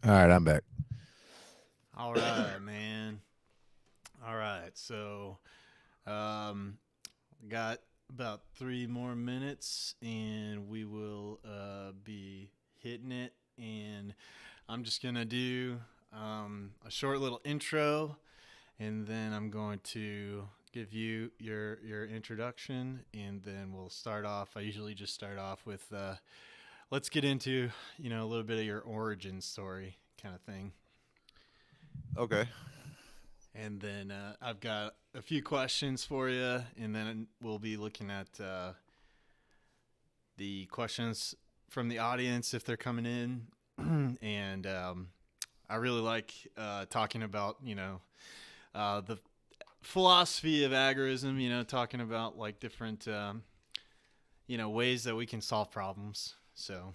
All right, I'm back. All right, man. All right, so um, got about 3 more minutes, and we will be hitting it. And I'm just gonna do a short little intro, and then I'm going to give you your introduction, and then we'll start off. I usually just start off with let's get into a little bit of your origin story kind of thing. Okay. And then I've got a few questions for you, and then we'll be looking at the questions from the audience if they're coming in. And I really like talking about, the philosophy of agorism, talking about like different, ways that we can solve problems. So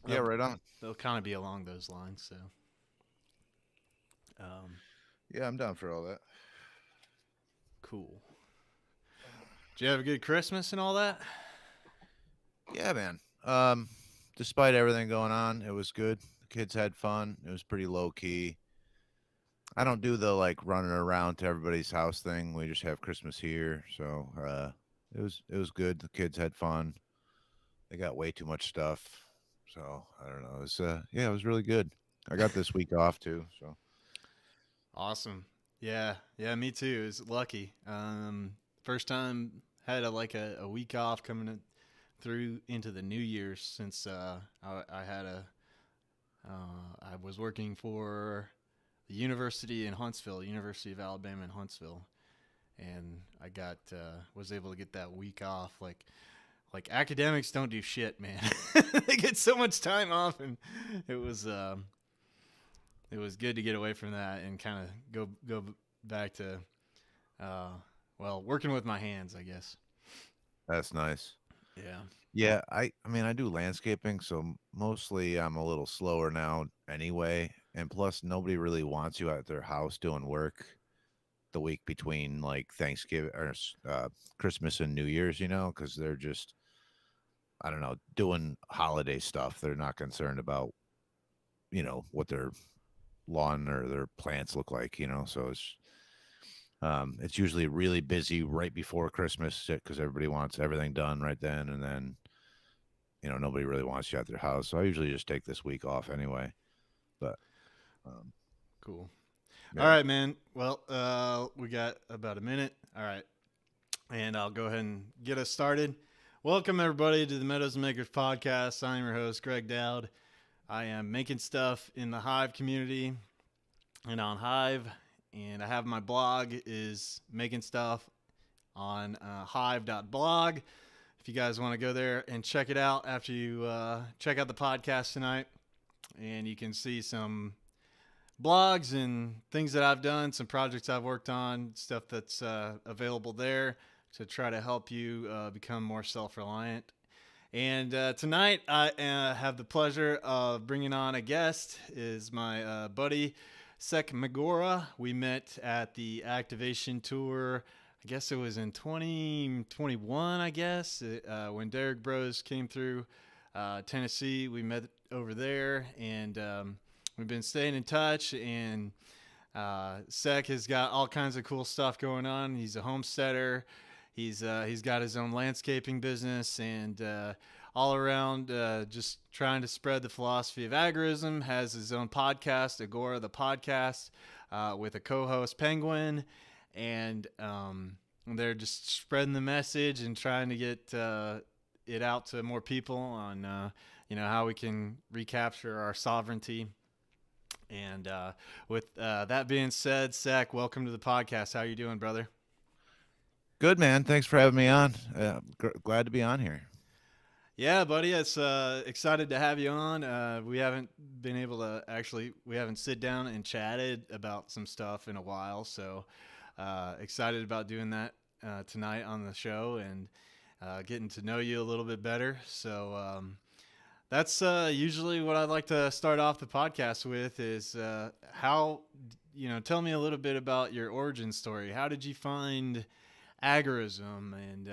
Yeah, right on. they'll kind of be along those lines. So, um, Yeah, I'm down for all that. cool. Did you have a good Christmas and all that? Yeah, man. Despite everything going on, it was good. The kids had fun. It was pretty low key. I don't do the like running around to everybody's house thing. We just have Christmas here, so it was good. The kids had fun. They got way too much stuff, so I don't know. It was really good. I got this week off too, so Awesome. Yeah, yeah, me too. It was lucky. First time had a week off through into the New Year's since I had I was working for the university in Huntsville, University of Alabama in Huntsville, and I got was able to get that week off. Like academics don't do shit, man. They get so much time off, and it was um, it was good to get away from that and kind of go back to uh, working with my hands, I guess. that's nice. Yeah. Yeah, I mean I do landscaping, so mostly I'm a little slower now anyway. And plus nobody really wants you at their house doing work the week between like Thanksgiving or Christmas and New Year's, because they're just I don't know, doing holiday stuff. They're not concerned about, what their lawn or their plants look like. So it's usually really busy right before Christmas because everybody wants everything done right then, and then nobody really wants you at their house. So I usually just take this week off anyway. But um, Cool. All yeah, right, man. Well, we got about a minute. All right. And I'll go ahead and get us started. Welcome, everybody, to the Meadows and Makers podcast. I'm your host, Greg Dowd. I am making stuff in the Hive community and on Hive. And I have my blog is making stuff on hive.blog. If you guys want to go there and check it out after you check out the podcast tonight, and you can see some blogs and things that I've done, some projects I've worked on, stuff that's available there to try to help you become more self-reliant. And tonight I have the pleasure of bringing on a guest. Is my buddy SEK McGora. We met at the activation tour. I guess it was in 2021. I guess when Derek Bros came through Tennessee, we met over there, and we've been staying in touch. And Sek has got all kinds of cool stuff going on. He's a homesteader. He's got his own landscaping business, and all around just trying to spread the philosophy of agorism. Has his own podcast, Agora the Podcast, with a co-host Penguin, and they're just spreading the message and trying to get it out to more people on how we can recapture our sovereignty. And with that being said, Sek, welcome to the podcast. How you doing, brother? good man. Thanks for having me on. Glad to be on here. Yeah, buddy. It's excited to have you on. We haven't been able to we haven't sit down and chatted about some stuff in a while. So excited about doing that tonight on the show and getting to know you a little bit better. So that's usually what I'd like to start off the podcast with is tell me a little bit about your origin story. How did you find agorism, and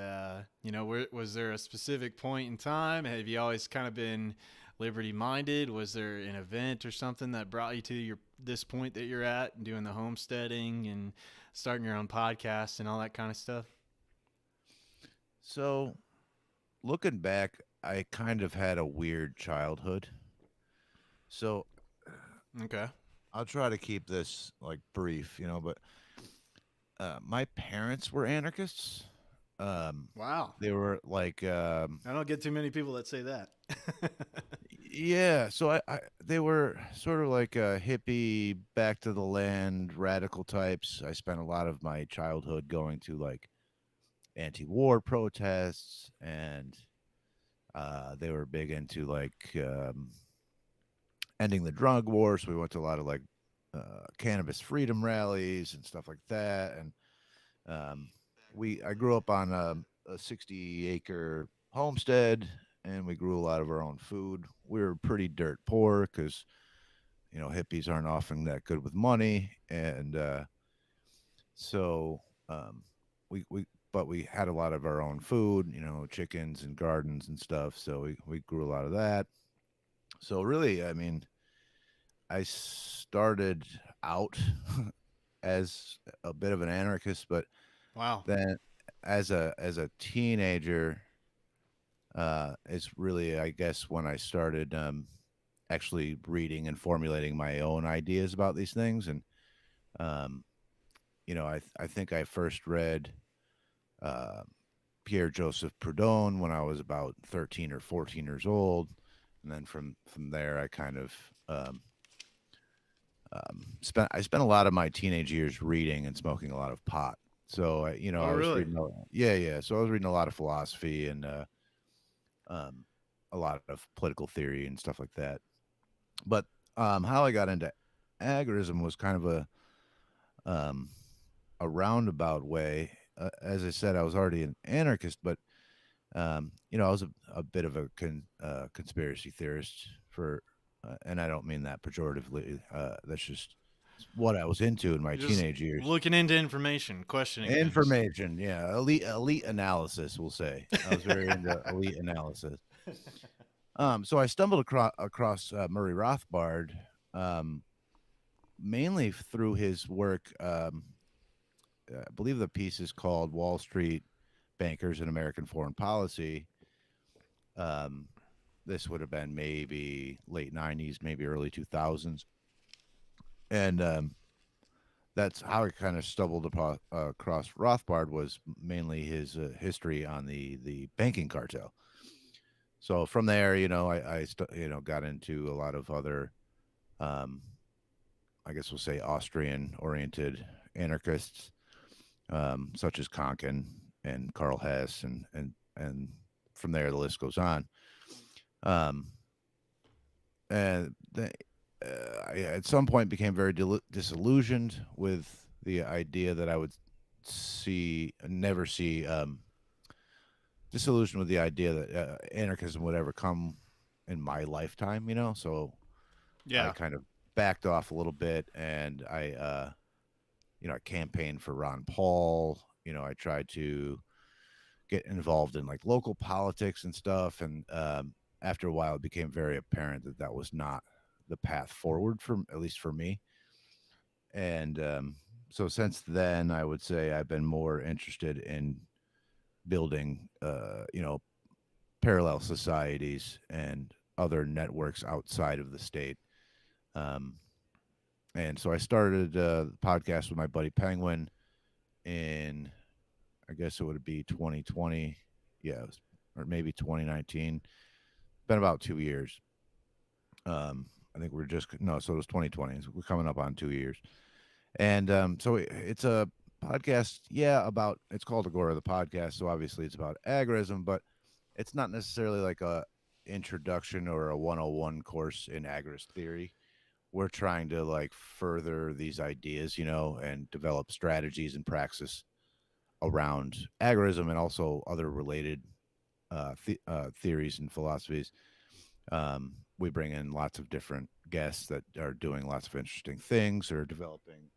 was there a specific point in time? Have you always kind of been liberty minded? Was there an event or something that brought you to this point that you're at, doing the homesteading and starting your own podcast and all that kind of stuff? So, looking back, I kind of had a weird childhood. So, Okay. I'll try to keep this like brief, but my parents were anarchists. Um, Wow. they were like, I don't get too many people that say that. yeah. So they were sort of like hippie, back to the land, radical types. I spent a lot of my childhood going to like anti-war protests, and they were big into like ending the drug war. So we went to a lot of like cannabis freedom rallies and stuff like that. And um, I grew up on a 60-acre homestead, and we grew a lot of our own food. We were pretty dirt poor because hippies aren't often that good with money, and so um, we but we had a lot of our own food, chickens and gardens and stuff. So we grew a lot of that. So really, I mean, I started out as a bit of an anarchist, but Wow. then as a teenager, is really, I guess, when I started actually reading and formulating my own ideas about these things. And um, I think I first read uh, Pierre Joseph Proudhon when I was about 13 or 14 years old, and then from there I kind of spent a lot of my teenage years reading and smoking a lot of pot. So Oh, I was really? reading, yeah. So I was reading a lot of philosophy and um, a lot of political theory and stuff like that. But how I got into agorism was kind of um, a roundabout way. As I said, I was already an anarchist, but I was a bit of a conspiracy theorist and I don't mean that pejoratively. That's just what I was into in my You're just teenage years. looking into information, questioning things. Information, yeah, elite analysis. We'll say I was very into elite analysis. So I stumbled across Murray Rothbard, um, mainly through his work. I believe the piece is called "Wall Street Bankers and American Foreign Policy." Um, this would have been maybe late '90s, maybe early 2000s, and that's how I kind of stumbled across Rothbard. Was mainly his history on the banking cartel. So from there, got into a lot of other, um, I guess we'll say Austrian-oriented anarchists, such as Konkin and Karl Hess, and from there the list goes on. Um, and I at some point became very disillusioned with the idea that I would never see, disillusioned with the idea that anarchism would ever come in my lifetime. So I Yeah. kind of backed off a little bit, and I campaigned for Ron Paul. I tried to get involved in like local politics and stuff, and after a while, it became very apparent that that was not the path forward, for at least for me. And so since then, I would say I've been more interested in building, parallel societies and other networks outside of the state. Um, and so I started the podcast with my buddy Penguin in, I guess it would be 2020, yeah, or maybe 2019. Been about 2 years. I think we're just no, so it was 2020. So we're coming up on 2 years, and so it's a podcast, yeah, about it's called Agora the Podcast. So obviously it's about agorism, but it's not necessarily like a introduction or a 101 course in agorist theory. We're trying to like further these ideas, and develop strategies and praxis around agorism and also other related theories and philosophies. We bring in lots of different guests that are doing lots of interesting things or developing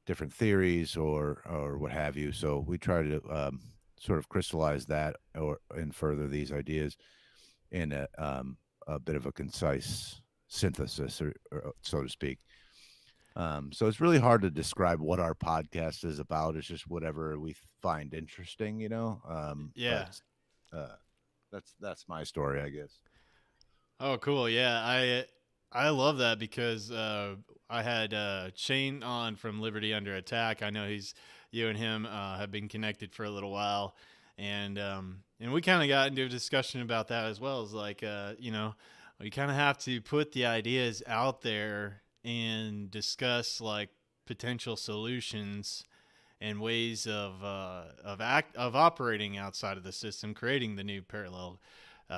different theories or what have you. So we try to sort of crystallize that and further these ideas in a bit of a concise synthesis, or so to speak. So it's really hard to describe what our podcast is about. It's just whatever we find interesting, you know. But Yeah. uh, that's my story, I guess. Oh, cool. Yeah, I love that because I had Shane on from Liberty Under Attack. I know you and him have been connected for a little while, and we kind of got into a discussion about that as well. As like we kind of have to put the ideas out there and discuss like potential solutions and ways of operating outside of the system, creating the new parallel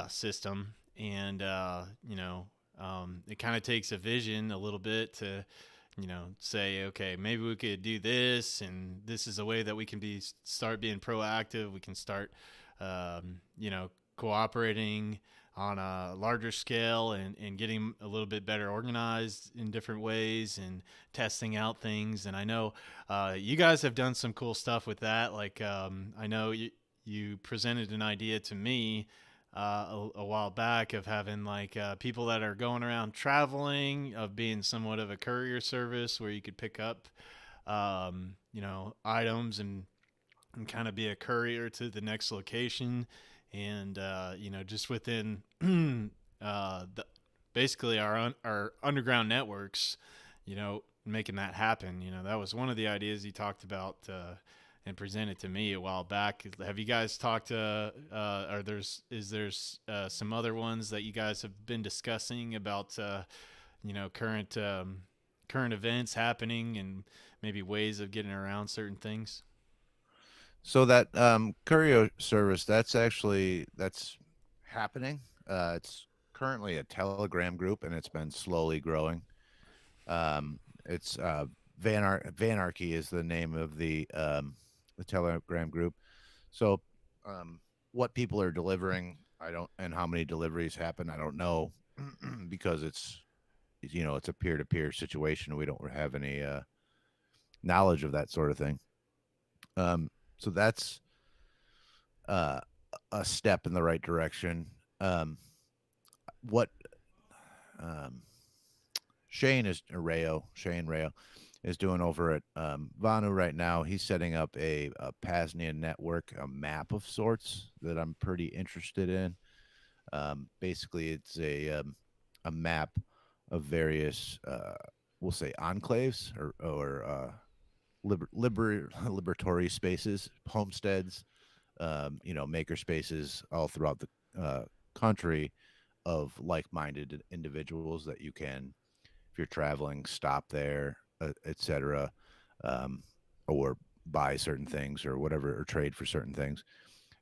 system, and it kind of takes a vision a little bit to say, okay, maybe we could do this, and this is a way that we can start being proactive. We can start, cooperating on a larger scale and getting a little bit better organized in different ways and testing out things. And I know you guys have done some cool stuff with that. Like I know you presented an idea to me a while back of having like people that are going around traveling, of being somewhat of a courier service where you could pick up, items and kind of be a courier to the next location. And, just within the, basically our underground networks, making that happen. That was one of the ideas he talked about and presented to me a while back. Have you guys talked to? Is there's some other ones that you guys have been discussing about? Current current events happening and maybe ways of getting around certain things. So that courier service, that's happening. It's currently a Telegram group, and it's been slowly growing. It's Vanarchy is the name of the Telegram group. So, um, what people are delivering, I don't, and how many deliveries happen, I don't know, because it's a peer to peer situation. We don't have any knowledge of that sort of thing. So that's uh, a step in the right direction. What um, Shane Rayo is doing over at Vanu right now. He's setting up a Pasnian network, a map of sorts that I'm pretty interested in. Basically, it's a map of various, we'll say, enclaves or liberatory spaces, homesteads, maker spaces all throughout the country of like-minded individuals that you can, if you're traveling, stop there, etc., um, or buy certain things or whatever, or trade for certain things.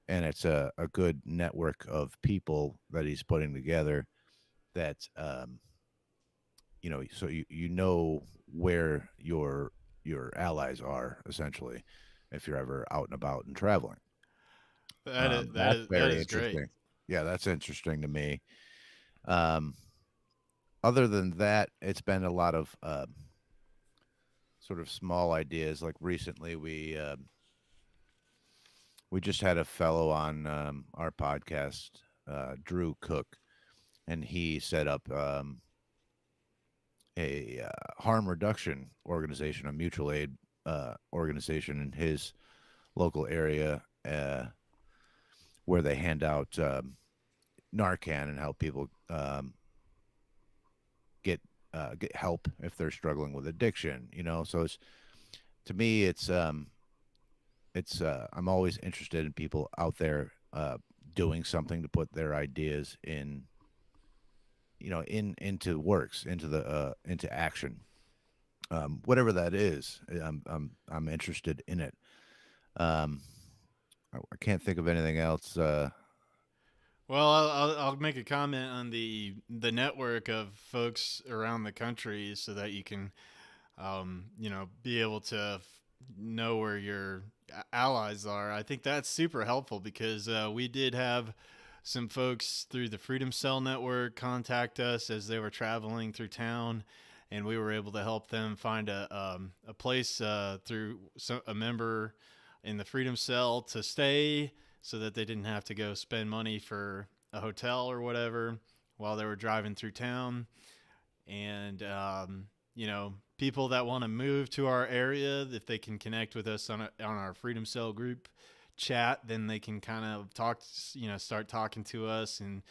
And it's a good network of people that he's putting together that, so you know where your allies are, essentially, if you're ever out and about and traveling. That is that That's is that very is great. interesting. Yeah, that's interesting to me. Um, Other than that, it's been a lot of sort of small ideas. Like recently, we just had a fellow on our podcast, Drew Cook, and he set up a harm reduction organization, a mutual aid organization in his local area, where they hand out Narcan and help people get help if they're struggling with addiction. So it's, to me, it's I'm always interested in people out there doing something to put their ideas in, into works, into action, whatever that is. I'm interested in it. um I can't think of anything else. Well, I'll make a comment on the network of folks around the country so that you can be able to know where your allies are. I think that's super helpful because we did have some folks through the Freedom Cell Network contact us as they were traveling through town, and we were able to help them find a place through a member in the Freedom Cell to stay so that they didn't have to go spend money for a hotel or whatever while they were driving through town. And, people that want to move to our area, if they can connect with us on our Freedom Cell group chat, then they can kind of start talking to us, and,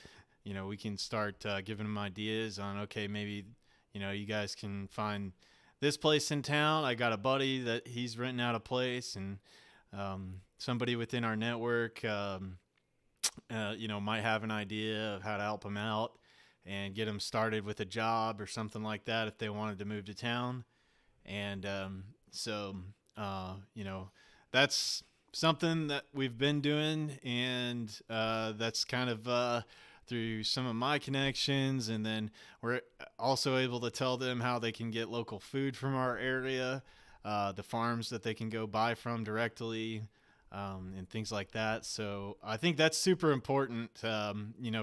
we can start giving them ideas on, okay, maybe, you guys can find this place in town. I got a buddy that he's renting out a place, and somebody within our network, might have an idea of how to help them out and get them started with a job or something like that if they wanted to move to town. And that's something that we've been doing, and that's kind of through some of my connections. And then we're also able to tell them how they can get local food from our area, the farms that they can go buy from directly, and things like that. So I think that's super important.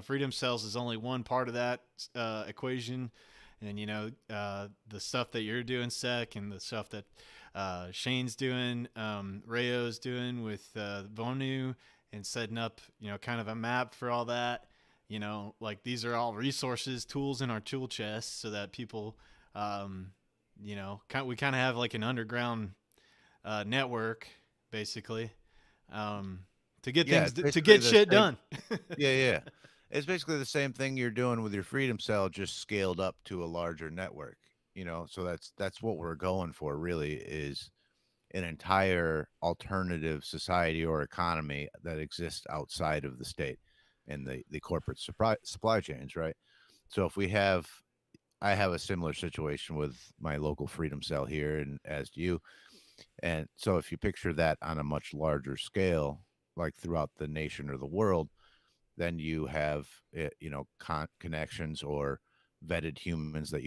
Freedom Cells is only one part of that equation. And, the stuff that you're doing, SEK, and the stuff that Shane's doing, Rayo's doing with Vonu, and setting up, kind of a map for all that. Like, these are all resources, tools in our tool chest, so that people, we kind of have like an underground network, basically, to get to get shit done. Yeah. It's basically the same thing you're doing with your Freedom Cell, just scaled up to a larger network. So that's what we're going for. Really, is an entire alternative society or economy that exists outside of the state and the corporate supply chains, right? So if I have a similar situation with my local Freedom Cell here, and as do you. And so if you picture that on a much larger scale, like throughout the nation or the world, then you have, connections or vetted humans that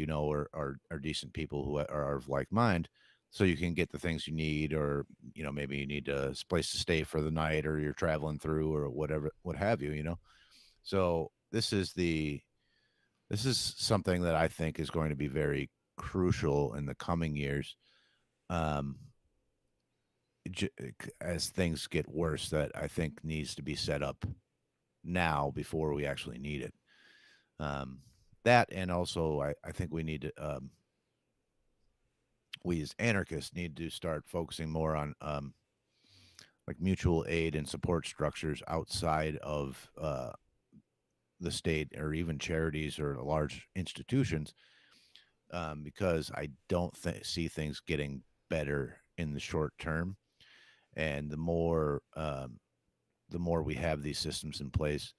are decent people who are of like mind, so you can get the things you need, or maybe you need a place to stay for the night, or you're traveling through, or whatever, what have you. So this is something that I think is going to be very crucial in the coming years, um, as things get worse, that I think needs to be set up now before we actually need it. Um, that, and also I think we need to, we as anarchists need to start focusing more on like mutual aid and support structures outside of the state, or even charities or large institutions, because I don't see things getting better in the short term. And the more we have these systems in place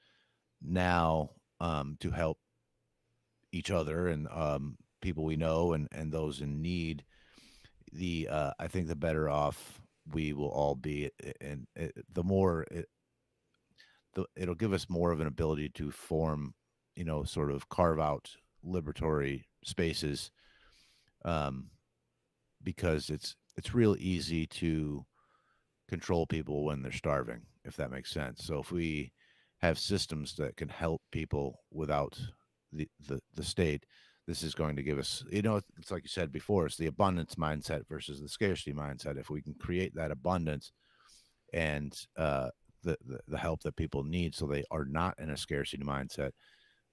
now, to help each other and people we know, and those in need, I think the better off we will all be. And the more it'll give us more of an ability to form, sort of carve out liberatory spaces, um, because it's real easy to control people when they're starving, if that makes sense. So if we have systems that can help people without the state, this is going to give us, it's like you said before, it's the abundance mindset versus the scarcity mindset. If we can create that abundance and the help that people need, so they are not in a scarcity mindset,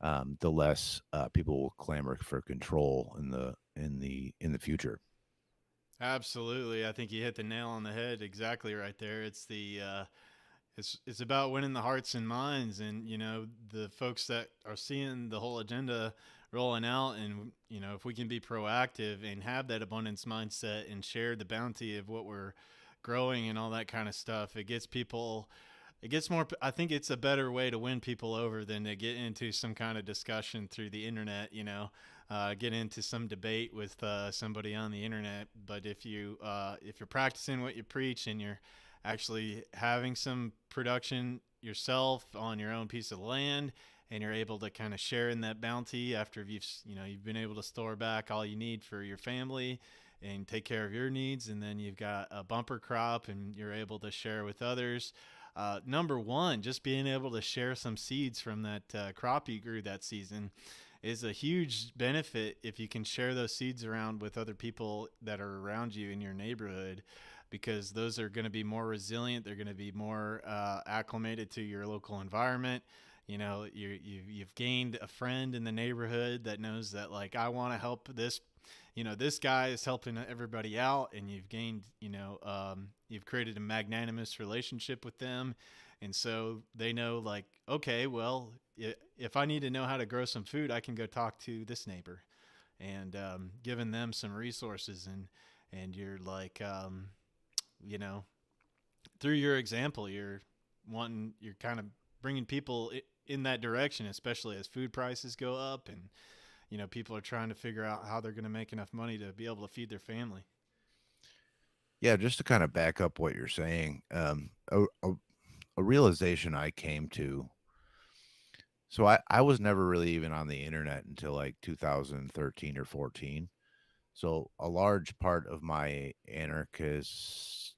the less people will clamor for control in the future. Absolutely. I think you hit the nail on the head exactly right there. It's it's about winning the hearts and minds, and the folks that are seeing the whole agenda rolling out. And if we can be proactive and have that abundance mindset and share the bounty of what we're growing and all that kind of stuff, it gets more. I think it's a better way to win people over than to get into some kind of discussion through the internet, get into some debate with somebody on the internet. But if you're practicing what you preach, and you're actually having some production yourself on your own piece of land, and you're able to kind of share in that bounty after you've been able to store back all you need for your family and take care of your needs, and then you've got a bumper crop and you're able to share with others. Number one, just being able to share some seeds from that crop you grew that season is a huge benefit if you can share those seeds around with other people that are around you in your neighborhood, because those are going to be more resilient. They're going to be more acclimated to your local environment. You've gained a friend in the neighborhood that knows that, like, I want to help this. This guy is helping everybody out, and you've gained, you've created a magnanimous relationship with them, and so they know, like, okay, well, if I need to know how to grow some food, I can go talk to this neighbor, and giving them some resources, and you're like, you know, through your example, you're kind of bringing people in that direction, especially as food prices go up, and people are trying to figure out how they're going to make enough money to be able to feed their family. Yeah, just to kind of back up what you're saying, a realization I came to. So I was never really even on the internet until like 2013 or 14. So a large part of my anarchist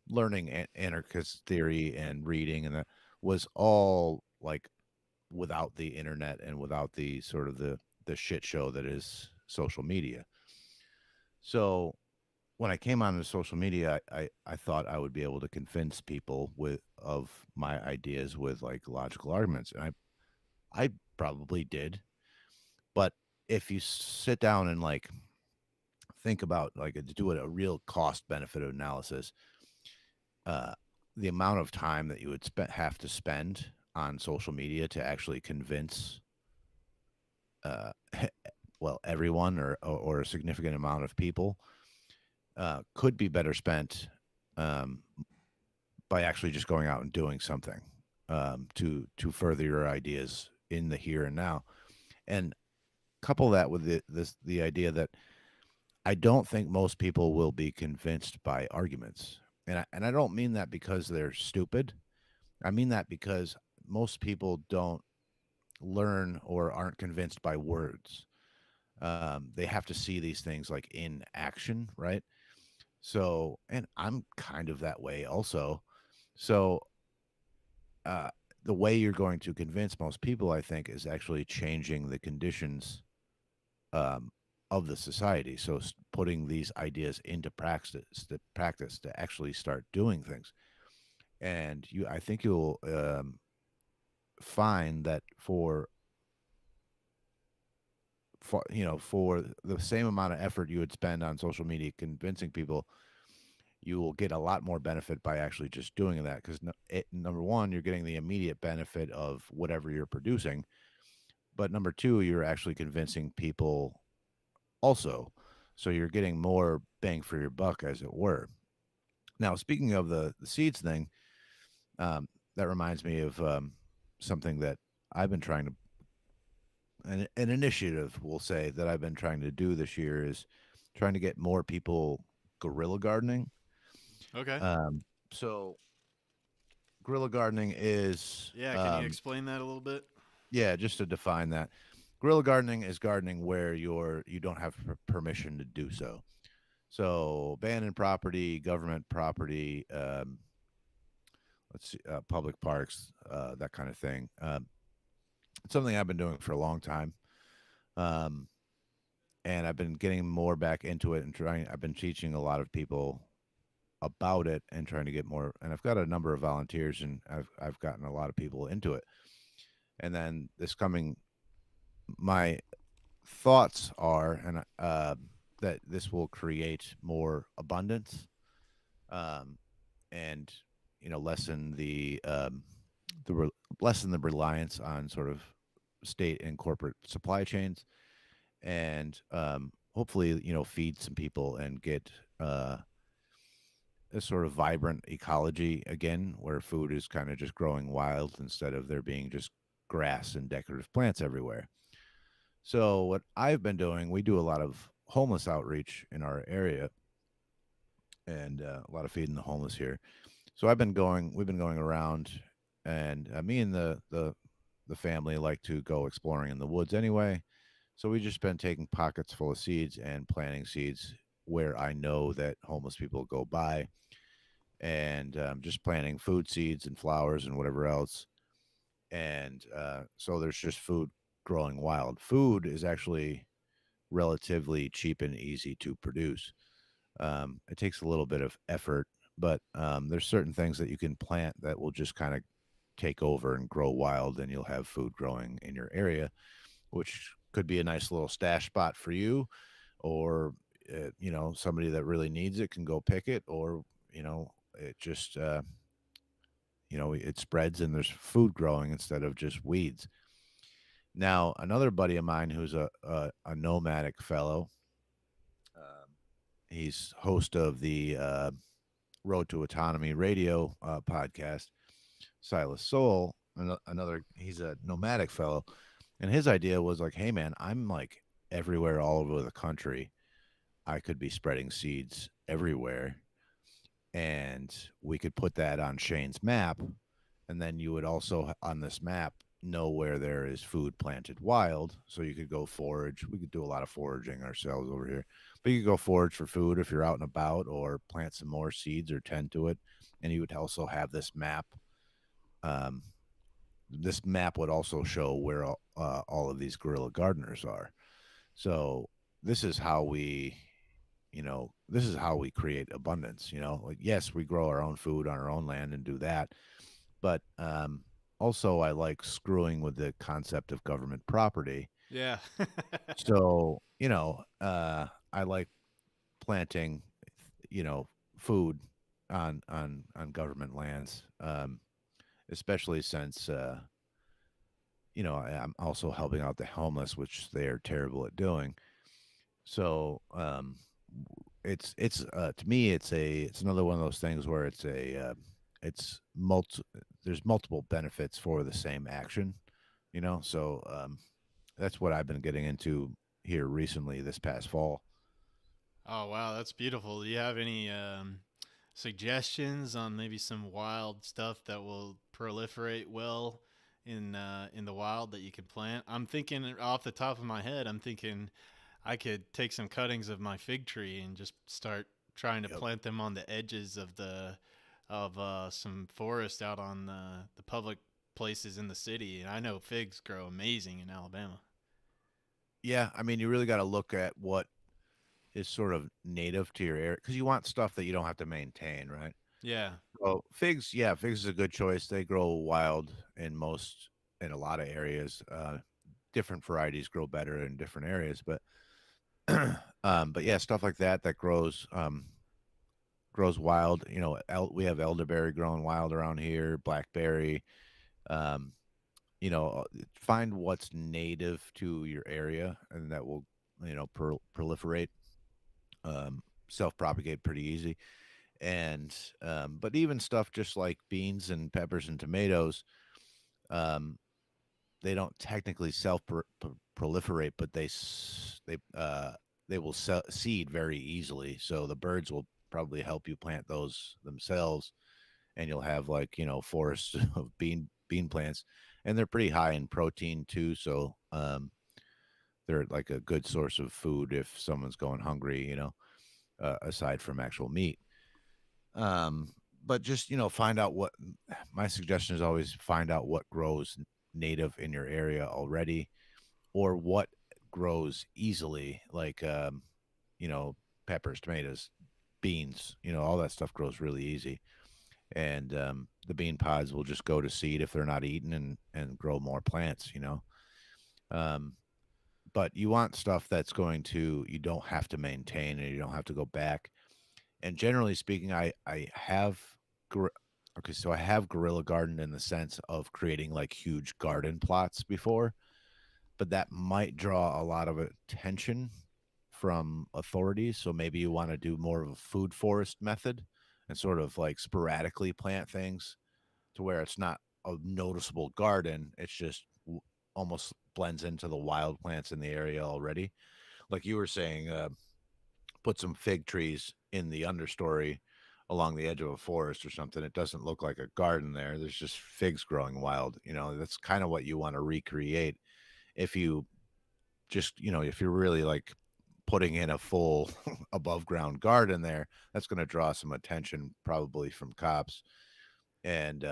learning anarchist theory and reading and that was all like without the internet and without the sort of the shit show that is social media. So when I came onto social media, I thought I would be able to convince people with of my ideas with like logical arguments, and I probably did. But if you sit down and like think about like do a real cost benefit analysis, uh, the amount of time that you would have to spend on social media to actually convince uh, well everyone or a significant amount of people could be better spent um, by actually just going out and doing something to further your ideas in the here and now, and couple that with the idea that I don't think most people will be convinced by arguments, and I don't mean that because they're stupid. I mean that because most people don't learn or aren't convinced by words. They have to see these things like in action, right? So, and I'm kind of that way also. So, uh, the way you're going to convince most people, I think, is actually changing the conditions um, of the society. So, putting these ideas into practice to actually start doing things. And I think you'll find that for the same amount of effort you would spend on social media convincing people, you will get a lot more benefit by actually just doing that. Because number one, you're getting the immediate benefit of whatever you're producing, but number two, you're actually convincing people also. So you're getting more bang for your buck, as it were. Now, speaking of the seeds thing, that reminds me of something that I've been trying to an initiative, we'll say, that I've been trying to do this year is trying to get more people guerrilla gardening. Okay. Um, so guerrilla gardening is, Yeah, can you explain that a little bit? yeah, just to define that, guerrilla gardening is gardening where you don't have permission to do so. So abandoned property, government property, let's see, public parks, that kind of thing. It's something I've been doing for a long time. Um, and I've been getting more back into it and trying. I've been teaching a lot of people about it and trying to get more. And I've got a number of volunteers, and I've gotten a lot of people into it. And then my thoughts are, and that this will create more abundance, um, and lessen lessen the reliance on sort of state and corporate supply chains, and hopefully feed some people and get a sort of vibrant ecology again where food is kind of just growing wild instead of there being just grass and decorative plants everywhere. So what I've been doing, we do a lot of homeless outreach in our area, and a lot of feeding the homeless here. So we've been going around, and me and the family like to go exploring in the woods anyway. So we just been taking pockets full of seeds and planting seeds where I know that homeless people go by, and just planting food seeds and flowers and whatever else. And so there's just food growing wild. Food is actually relatively cheap and easy to produce. It takes a little bit of effort, but there's certain things that you can plant that will just kind of take over and grow wild, and you'll have food growing in your area, which could be a nice little stash spot for you, or somebody that really needs it can go pick it, or it just it spreads and there's food growing instead of just weeds. Now, another buddy of mine who's a nomadic fellow, um, he's host of the Road to Autonomy radio podcast, Silas Soul. Another, he's a nomadic fellow, and his idea was like, hey man, I'm like everywhere all over the country. I could be spreading seeds everywhere, and we could put that on Shane's map, and then you would also on this map know where there is food planted wild, so you could go forage. We could do a lot of foraging ourselves over here, but you could go forage for food if you're out and about, or plant some more seeds or tend to it. And you would also have this map. um, this map would also show where all of these guerrilla gardeners are. So this is how we this is how we create abundance. Like, yes, we grow our own food on our own land and do that, but also I like screwing with the concept of government property. Yeah. So I like planting you know food on government lands, especially since I'm also helping out the homeless, which they are terrible at doing. So it's to me it's another one of those things where it's there's multiple benefits for the same action. So that's what I've been getting into here recently this past fall. Oh wow, that's beautiful. Do you have any suggestions on maybe some wild stuff that will proliferate well in the wild that you can plant? I'm thinking off the top of my head. I'm thinking I could take some cuttings of my fig tree and just start trying to Yep. plant them on the edges of some forest out on the public places in the city. And I know figs grow amazing in Alabama. Yeah, I mean, you really got to look at what is sort of native to your area, because you want stuff that you don't have to maintain, right? Yeah. Well, figs, yeah, figs is a good choice. They grow wild in a lot of areas. Different varieties grow better in different areas, but but yeah, stuff like that grows wild. We have elderberry growing wild around here, blackberry. Um, find what's native to your area, and that will proliferate, self propagate pretty easy. And but even stuff just like beans and peppers and tomatoes, um, they don't technically proliferate, but they will seed very easily. So the birds will probably help you plant those themselves, and you'll have like forests of bean plants, and they're pretty high in protein too. So they're like a good source of food if someone's going hungry. Aside from actual meat. Um, but just find out what my suggestion is always find out what grows native in your area already, or what grows easily, like you know, peppers, tomatoes, beans, all that stuff grows really easy. And the bean pods will just go to seed if they're not eaten, and grow more plants. Um, but you want stuff that's going to you don't have to maintain, and you don't have to go back. And generally speaking, I have okay, so I have guerrilla garden in the sense of creating like huge garden plots before, but that might draw a lot of attention from authorities. So maybe you want to do more of a food forest method and sort of like sporadically plant things to where it's not a noticeable garden. It's just almost blends into the wild plants in the area already. Like you were saying, put some fig trees in the understory along the edge of a forest or something. It doesn't look like a garden there. There's just figs growing wild. That's kind of what you want to recreate. If you if you're really like putting in a full above ground garden there, that's going to draw some attention probably from cops, and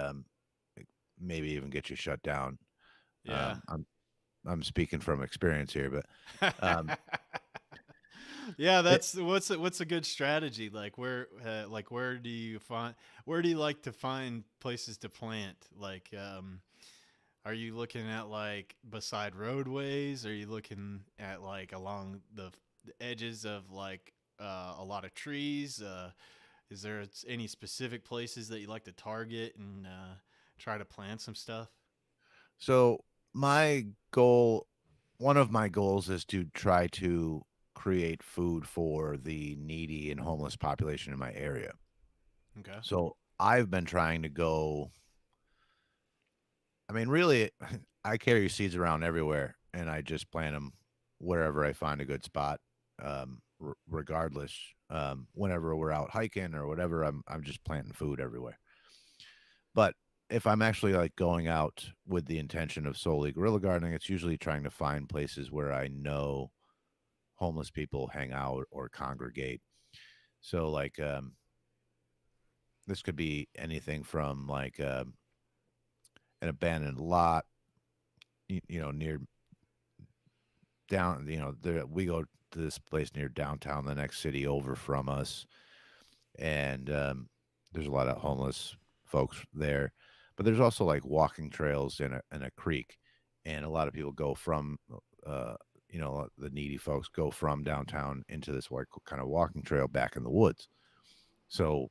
maybe even get you shut down. Yeah. I'm speaking from experience here, but um, Yeah, It, that's what's a good strategy? Like where do you like to find places to plant? Like, are you looking at like beside roadways? Are you looking at like along the edges of like a lot of trees? Is there any specific places that you like to target and try to plant some stuff? so my goal, one of my goals is to try to create food for the needy and homeless population in my area. Okay. So I've been trying to go. I mean, really, I carry seeds around everywhere, and I just plant them wherever I find a good spot. Regardless, whenever we're out hiking or whatever, I'm just planting food everywhere. But if I'm actually like going out with the intention of solely guerrilla gardening, it's usually trying to find places where I know homeless people hang out or congregate. So like this could be anything from like an abandoned lot, near down, we go to this place near downtown, the next city over from us, and there's a lot of homeless folks there, but there's also like walking trails in a creek, and a lot of people go from, uh, the needy folks go from downtown into this like kind of walking trail back in the woods. So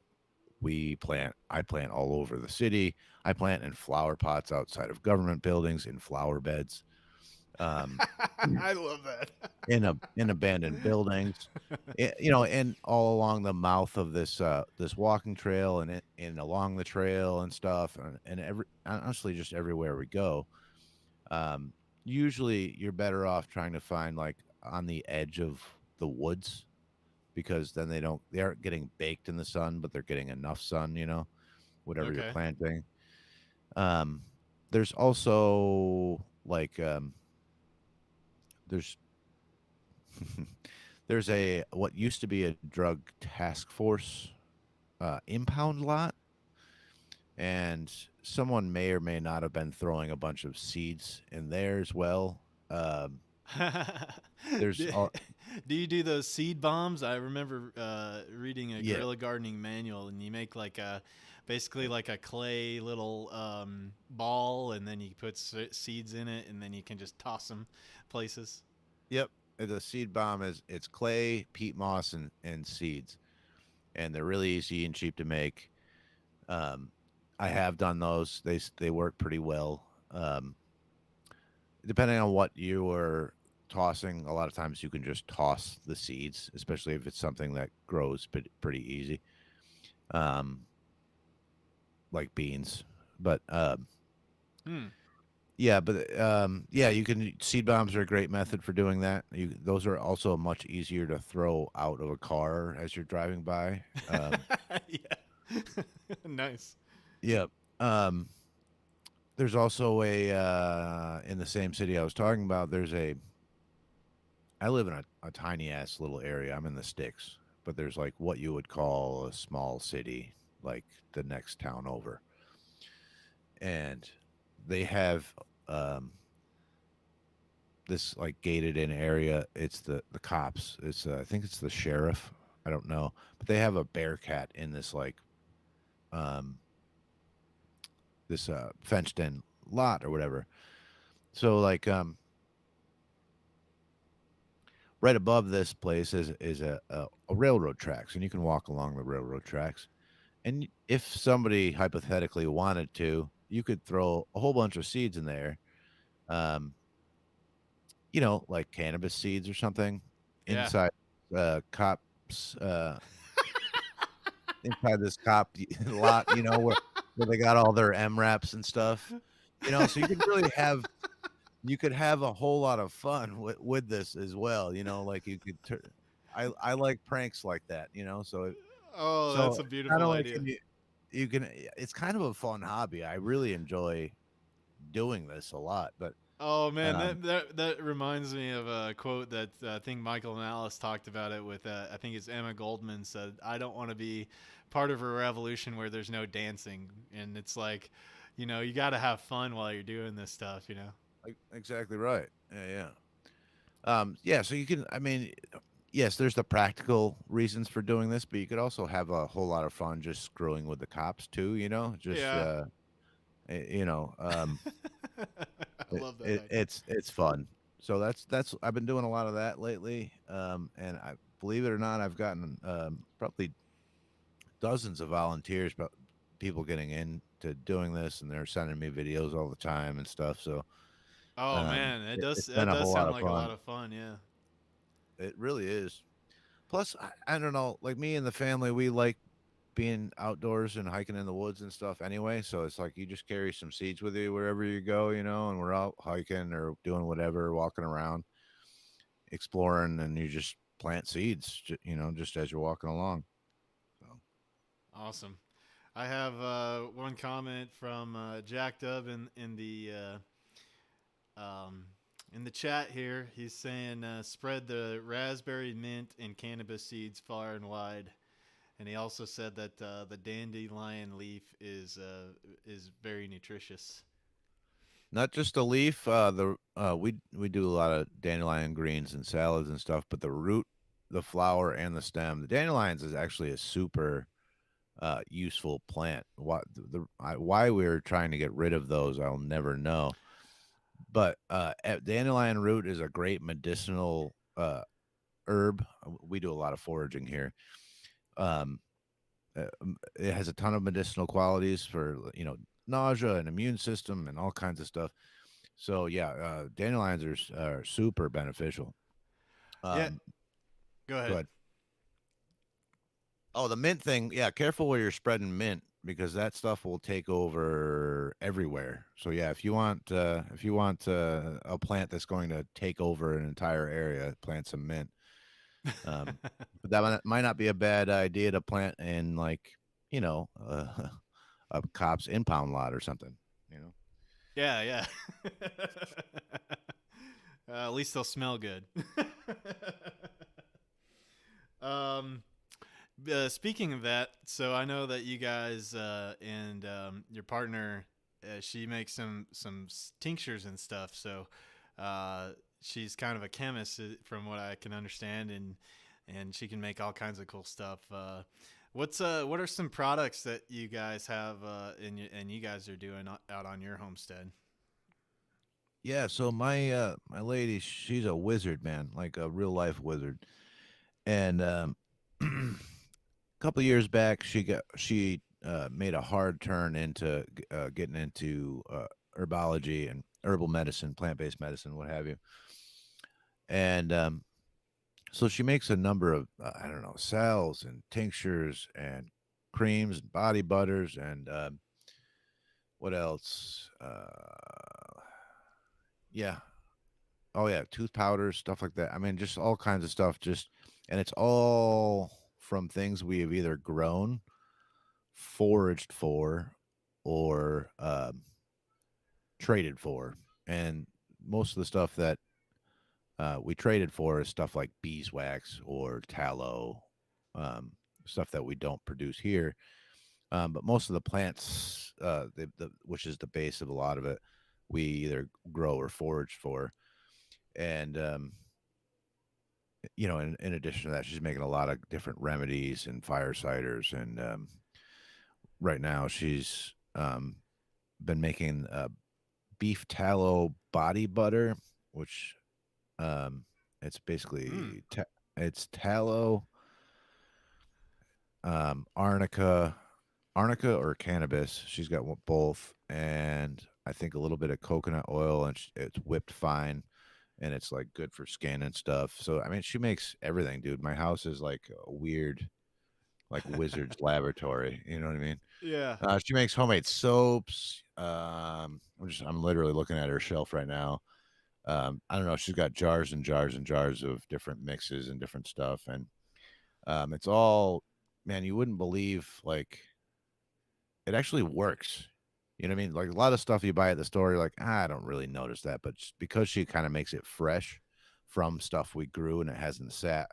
I plant all over the city. I plant in flower pots outside of government buildings, in flower beds. Um, I love that. in abandoned buildings, and all along the mouth of this walking trail, and along the trail and stuff, and every honestly just everywhere we go. Um, Usually you're better off trying to find like on the edge of the woods, because then they aren't getting baked in the sun, but they're getting enough sun, whatever you're Okay. planting. Um, there's also like there's there's a what used to be a drug task force impound lot, and someone may or may not have been throwing a bunch of seeds in there as well. Um, there's do, all, do you do those seed bombs? I remember reading a yeah, guerrilla gardening manual, and you make like basically like a clay little ball, and then you put seeds in it, and then you can just toss them places. yep. The seed bomb it's clay, peat moss, and seeds, and they're really easy and cheap to make. Um, I have done those; they work pretty well. Depending on what you are tossing, a lot of times you can just toss the seeds, especially if it's something that grows pretty easy, um, like beans. But Hmm. yeah, yeah, you can seed bombs are a great method for doing that. Those are also much easier to throw out of a car as you're driving by. Yeah. Nice. Yeah. Um, there's also a in the same city I was talking about. I live in a tiny ass little area. I'm in the sticks, but there's like what you would call a small city, like the next town over, and they have um, this like gated in area. It's the cops. It's I think it's the sheriff. I don't know, but they have a bear cat in this like um, this fenced in lot or whatever. So like right above this place is a railroad tracks, and you can walk along the railroad tracks. And if somebody hypothetically wanted to, you could throw a whole bunch of seeds in there, um, like cannabis seeds or something, Yeah. inside cops inside this cop lot, where they got all their M wraps and stuff. So you could have a whole lot of fun with this as well. Like you could. I like pranks like that. Oh, So that's a not beautiful only idea. can you can it's kind of a fun hobby. I really enjoy doing this a lot, but Oh man, um that reminds me of a quote that I think Michael Malice talked about it with. I think it's Emma Goldman said, "I don't want to be part of a revolution where there's no dancing." And it's like, you got to have fun while you're doing this stuff. exactly right. Yeah, yeah. Yeah, so you can, I mean, yes, there's the practical reasons for doing this, but you could also have a whole lot of fun just screwing with the cops too. Just Yeah. eh, you know, um, I love that idea. it's fun. So that's I've been doing a lot of that lately, and I believe it or not, I've gotten probably dozens of volunteers, but people getting into doing this, and they're sending me videos all the time and stuff. So Oh man, it's been that a does whole lot sound of like a lot fun. of fun. Yeah. It really is. Plus, I don't know, like me and the family, we like being outdoors and hiking in the woods and stuff anyway. So it's like you just carry some seeds with you wherever you go, and we're out hiking or doing whatever, walking around, exploring, and you just plant seeds, just as you're walking along. So, Awesome. I have one comment from Jack Dub um, in the chat here. He's saying spread the raspberry, mint, and cannabis seeds far and wide. And he also said that the dandelion leaf is very nutritious. not just the leaf, we do a lot of dandelion greens and salads and stuff, but the root, the flower, and the stem. The dandelions is actually a super useful plant. Why we're trying to get rid of those, I'll never know. But dandelion root is a great medicinal herb. We do a lot of foraging here. Um, it has a ton of medicinal qualities for nausea and immune system and all kinds of stuff. So yeah, dandelions are super beneficial. Yeah, Um, go Go ahead. ahead. Oh, the mint thing. Yeah, careful where you're spreading mint because that stuff will take over everywhere. So yeah, if you want a plant that's going to take over an entire area, plant some mint. But that might not be a bad idea to plant in like you know uh, a cop's impound lot or something. You know. Yeah, yeah. At least they'll smell good. um, Speaking of that, so I know that you guys and your partner, she makes some tinctures and stuff. So uh, she's kind of a chemist, from what I can understand, and she can make all kinds of cool stuff. What are some products that you guys have and you guys are doing out on your homestead? Yeah. So my lady, she's a wizard, man, like a real life wizard. And a couple of years back, she made a hard turn into getting into herbology and herbal medicine, plant based medicine, what have you. And so she makes a number of I don't know, salves and tinctures and creams and body butters and what else? Yeah. Oh yeah, tooth powders, stuff like that. I mean, just all kinds of stuff. And it's all from things we have either grown, foraged for, or traded for. And most of the stuff that we traded for is stuff like beeswax or tallow, um, stuff that we don't produce here. But most of the plants, which is the base of a lot of it, we either grow or forage for. And in addition to that, she's making a lot of different remedies and fire ciders. And right now, she's been making beef tallow body butter, which um, it's Mm. basically it's tallow, arnica, arnica or cannabis. She's got both, and I think a little bit of coconut oil, and it's whipped fine, and it's like good for skin and stuff. So I mean, she makes everything, dude. My house is like a weird, like wizard's laboratory. You know what I mean? Yeah. She makes homemade soaps. I'm literally looking at her shelf right now. I don't know. She's got jars and jars and jars of different mixes and different stuff, and it's all, man. You wouldn't believe like it actually works. You know what I mean? Like a lot of stuff you buy at the store, you're like, I don't really notice that, but because she kind of makes it fresh from stuff we grew and it hasn't sat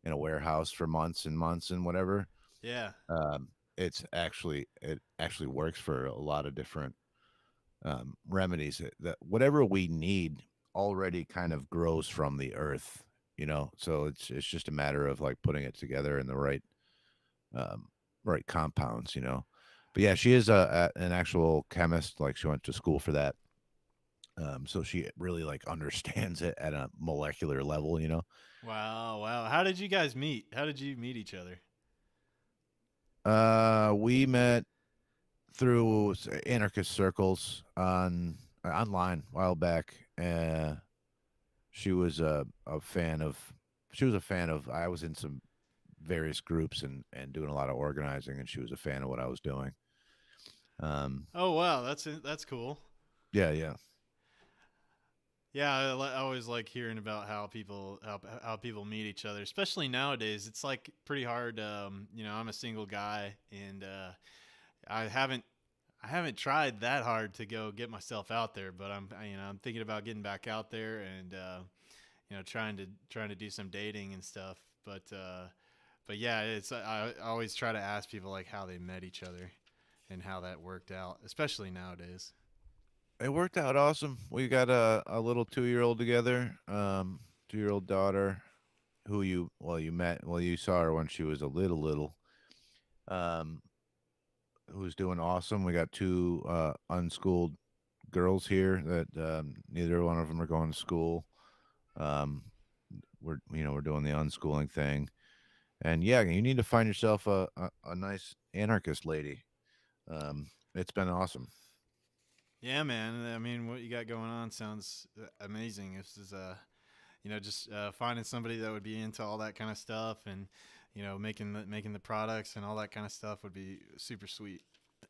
in a warehouse for months and months and whatever, Yeah. um, it actually works for a lot of different remedies. That whatever we need already kind of grows from the earth. So it's just a matter of like putting it together in the um, right compounds. But yeah, she is an actual chemist. Like she went to school for that. So she really like understands it at a molecular level. Wow, wow. How did you guys meet? How did you meet each other? We met through anarchist circles online a while back. She was a fan of. She was a fan of. I was in some various groups and doing a lot of organizing, and she was a fan of what I was doing. Um, Oh, wow, that's cool. yeah, yeah. Yeah, I always like hearing about how people meet each other, especially nowadays. It's like pretty hard. I'm a single guy, and I haven't I haven't tried that hard to go get myself out there, but I'm thinking about getting back out there and trying to do some dating and stuff. But yeah, it's I always try to ask people like how they met each other and how that worked out, especially nowadays. It worked out awesome. We got a little 2-year-old together, 2-year-old daughter who you met, you saw her when she was a little, um, who's doing awesome. We got two unschooled girls here that neither one of them are going to school. Um, we're doing the unschooling thing, and yeah, you need to find yourself a nice anarchist lady. It's been awesome. Yeah, man. I mean, what you got going on sounds amazing. This is just finding somebody that would be into all that kind of stuff and making the products and all that kind of stuff would be super sweet.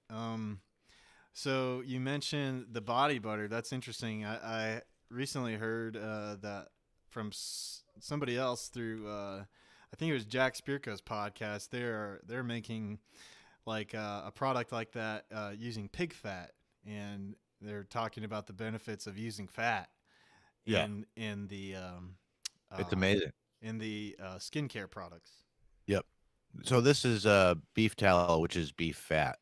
Um, so you mentioned the body butter. That's interesting. I recently heard that from somebody else through. I think it was Jack Spirko's podcast. They're making like a product like that using pig fat, and they're talking about the benefits of using fat Yeah, in the it's uh, amazing. skincare products. Yep. So this is beef tallow, which is beef fat.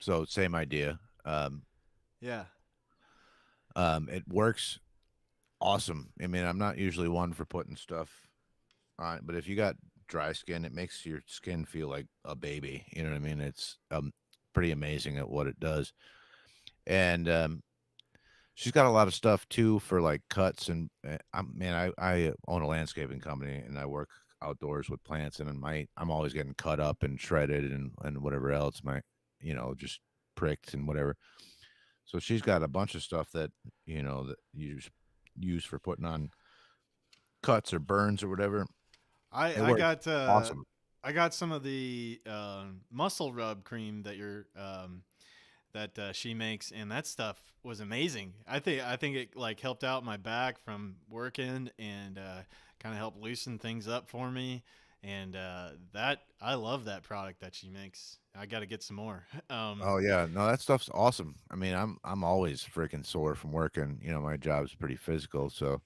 So same idea. Yeah. It works awesome. I mean, I'm not usually one for putting stuff on, but if you got dry skin, it makes your skin feel like a baby. You know what I mean? It's pretty amazing at what it does. And she's got a lot of stuff too for like cuts and I own a landscaping company and I work outdoors with plants and I'm always getting cut up and shredded and whatever else just pricked and whatever. So she's got a bunch of stuff that you use for putting on cuts or burns or whatever. I It I works got uh, awesome. I got some of the muscle rub cream that she makes, and that stuff was amazing. I think it like helped out my back from working and kind of helped loosen things up for me. And that I love that product that she makes. I got to get some more. Oh yeah, no, that stuff's awesome. I mean, I'm always freaking sore from working. My job's pretty physical, so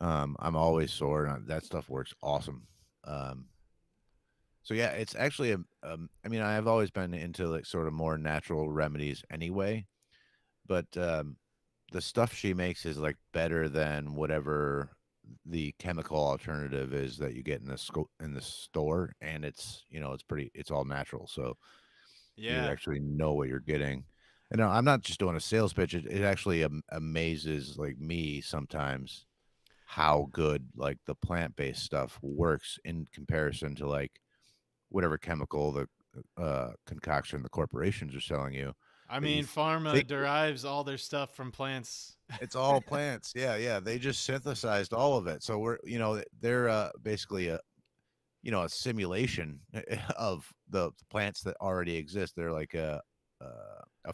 I'm always sore, and that stuff works awesome. Um, so yeah, it's actually I mean, I've always been into like sort of more natural remedies anyway, but the stuff she makes is like better than whatever the chemical alternative is that you get in the store, and it's all natural, so you Yeah, actually know what you're getting. And no, I'm not just doing a sales pitch. It actually amazes like me sometimes how good like the plant-based stuff works in comparison to like whatever chemical the concoction the corporations are selling you I that you mean, pharma think derives all their stuff from plants. it's all plants. Yeah, yeah. They just synthesized all of it. So they're basically a simulation of the plants that already exist. They're like a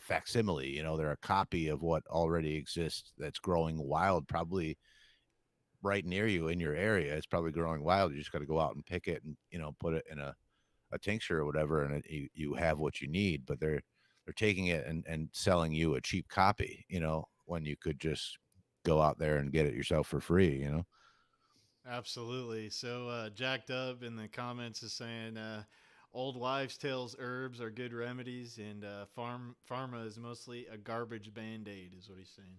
facsimile. They're a copy of what already exists that's growing wild, probably right near you in your area. It's probably growing wild. You just got to go out and pick it and put it in a tincture or whatever, and you have what you need. But they're taking it and selling you a cheap copy. When you could just go out there and get it yourself for free. Absolutely. So Jack Dub in the comments is saying old wives' tales herbs are good remedies, and pharma is mostly a garbage band aid, is what he's saying.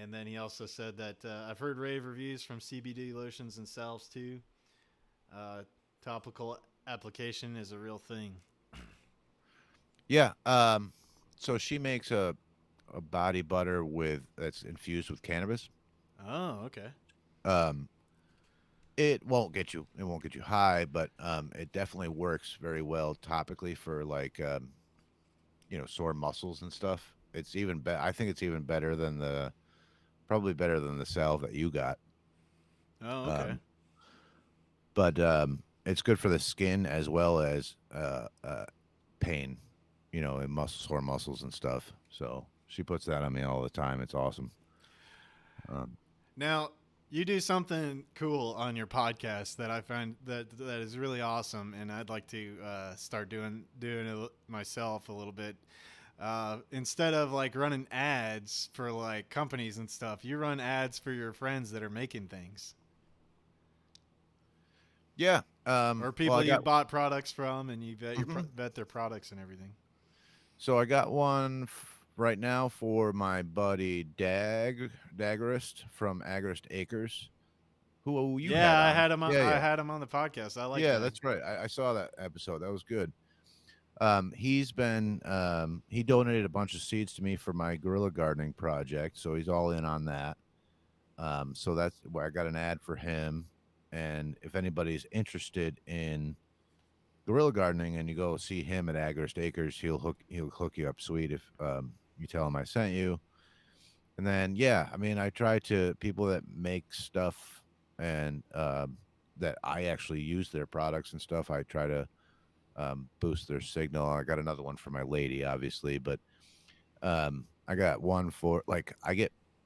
And then he also said that I've heard rave reviews from CBD lotions themselves too. Uh, Topical application is a real thing. Yeah. So she makes a body butter with that's infused with cannabis. Oh, okay. Um, it won't get you high, but it definitely works very well topically for like sore muscles and stuff. It's even better. I think it's even better than the probably better than the salve that you got. Oh, okay. Um, but it's good for the skin as well as pain, in sore muscles and stuff. So she puts that on me all the time. It's awesome. Um, Now, you do something cool on your podcast that I find that is really awesome, and I'd like to start doing it myself a little bit. Instead of like running ads for like companies and stuff, you run ads for your friends that are making things yeah. or Well, people I you got bought products from, and you mhm. vet their products and everything. So I got one right now for my buddy Daggerist from Agorist Acres, who you Yeah, had I on. had him. Yeah, I yeah, had him on the podcast. I like yeah. Doug. That's right. I saw that episode. That was good. He donated a bunch of seeds to me for my guerrilla gardening project, so he's all in on that. So that's where I got an ad for him. And if anybody's interested in guerrilla gardening and you go see him at Agorist Acres, he'll hook you up sweet if you tell him I sent you. And then yeah, I mean I try to people that make stuff and that I actually use their products and stuff. I try to boost their signal. I got another one for my lady, obviously, but I got one for like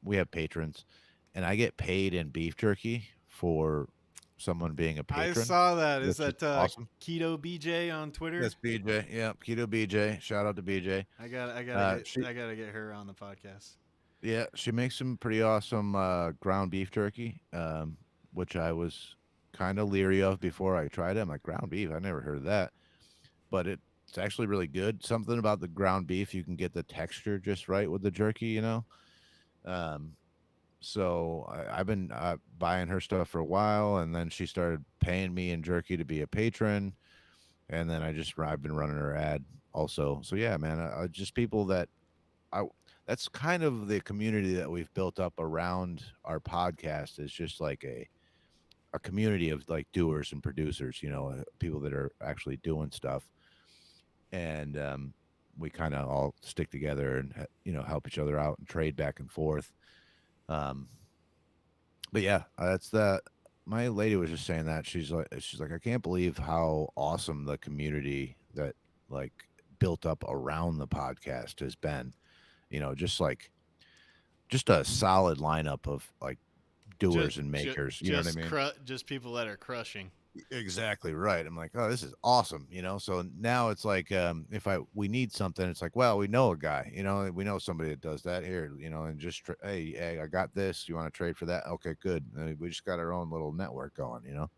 we have patrons, and I get paid in beef jerky for someone being a I patron, saw that. Is which is that awesome. Keto BJ on Twitter? That's BJ. Yeah, Keto BJ. Shout out to BJ. She I gotta get her on the podcast. Yeah, she makes some pretty awesome ground beef jerky, which I was kind of leery of before I tried it. I'm like ground beef. I never heard of that, but it's actually really good. Something about the ground beef, you can get the texture just right with the jerky. Um, so I've been buying her stuff for a while, and then she started paying me in jerky to be a patron, and then I've been running her ad also. So yeah, man, just people that I that's kind of the community that we've built up around our podcast is just like a community of like doers and producers, people that are actually doing stuff, and we kind of all stick together and help each other out and trade back and forth. Um, but yeah, that's the my lady was just saying that she's like I can't believe how awesome the community that like built up around the podcast has been. Just a solid lineup of like Just doers and makers. You know what I mean? just people that are crushing. Exactly right. I'm like, oh, this is awesome. So now it's like, if we need something, it's like, well, we know a guy, we know somebody that does that here, and just hey, I got this. You want to trade for that? Okay, good. We just got our own little network going.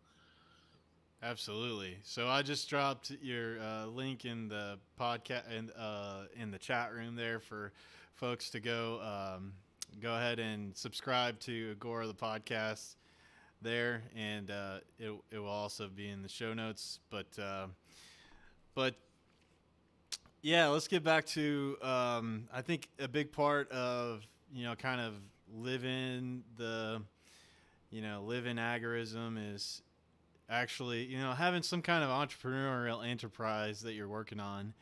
Absolutely. So I just dropped your link in the podcast and in the chat room there for folks to go ahead and subscribe to Agora the Podcast there, and it will also be in the show notes. But yeah, let's get back to I think a big part of kind of living the living agorism is actually having some kind of entrepreneurial enterprise that you're working on,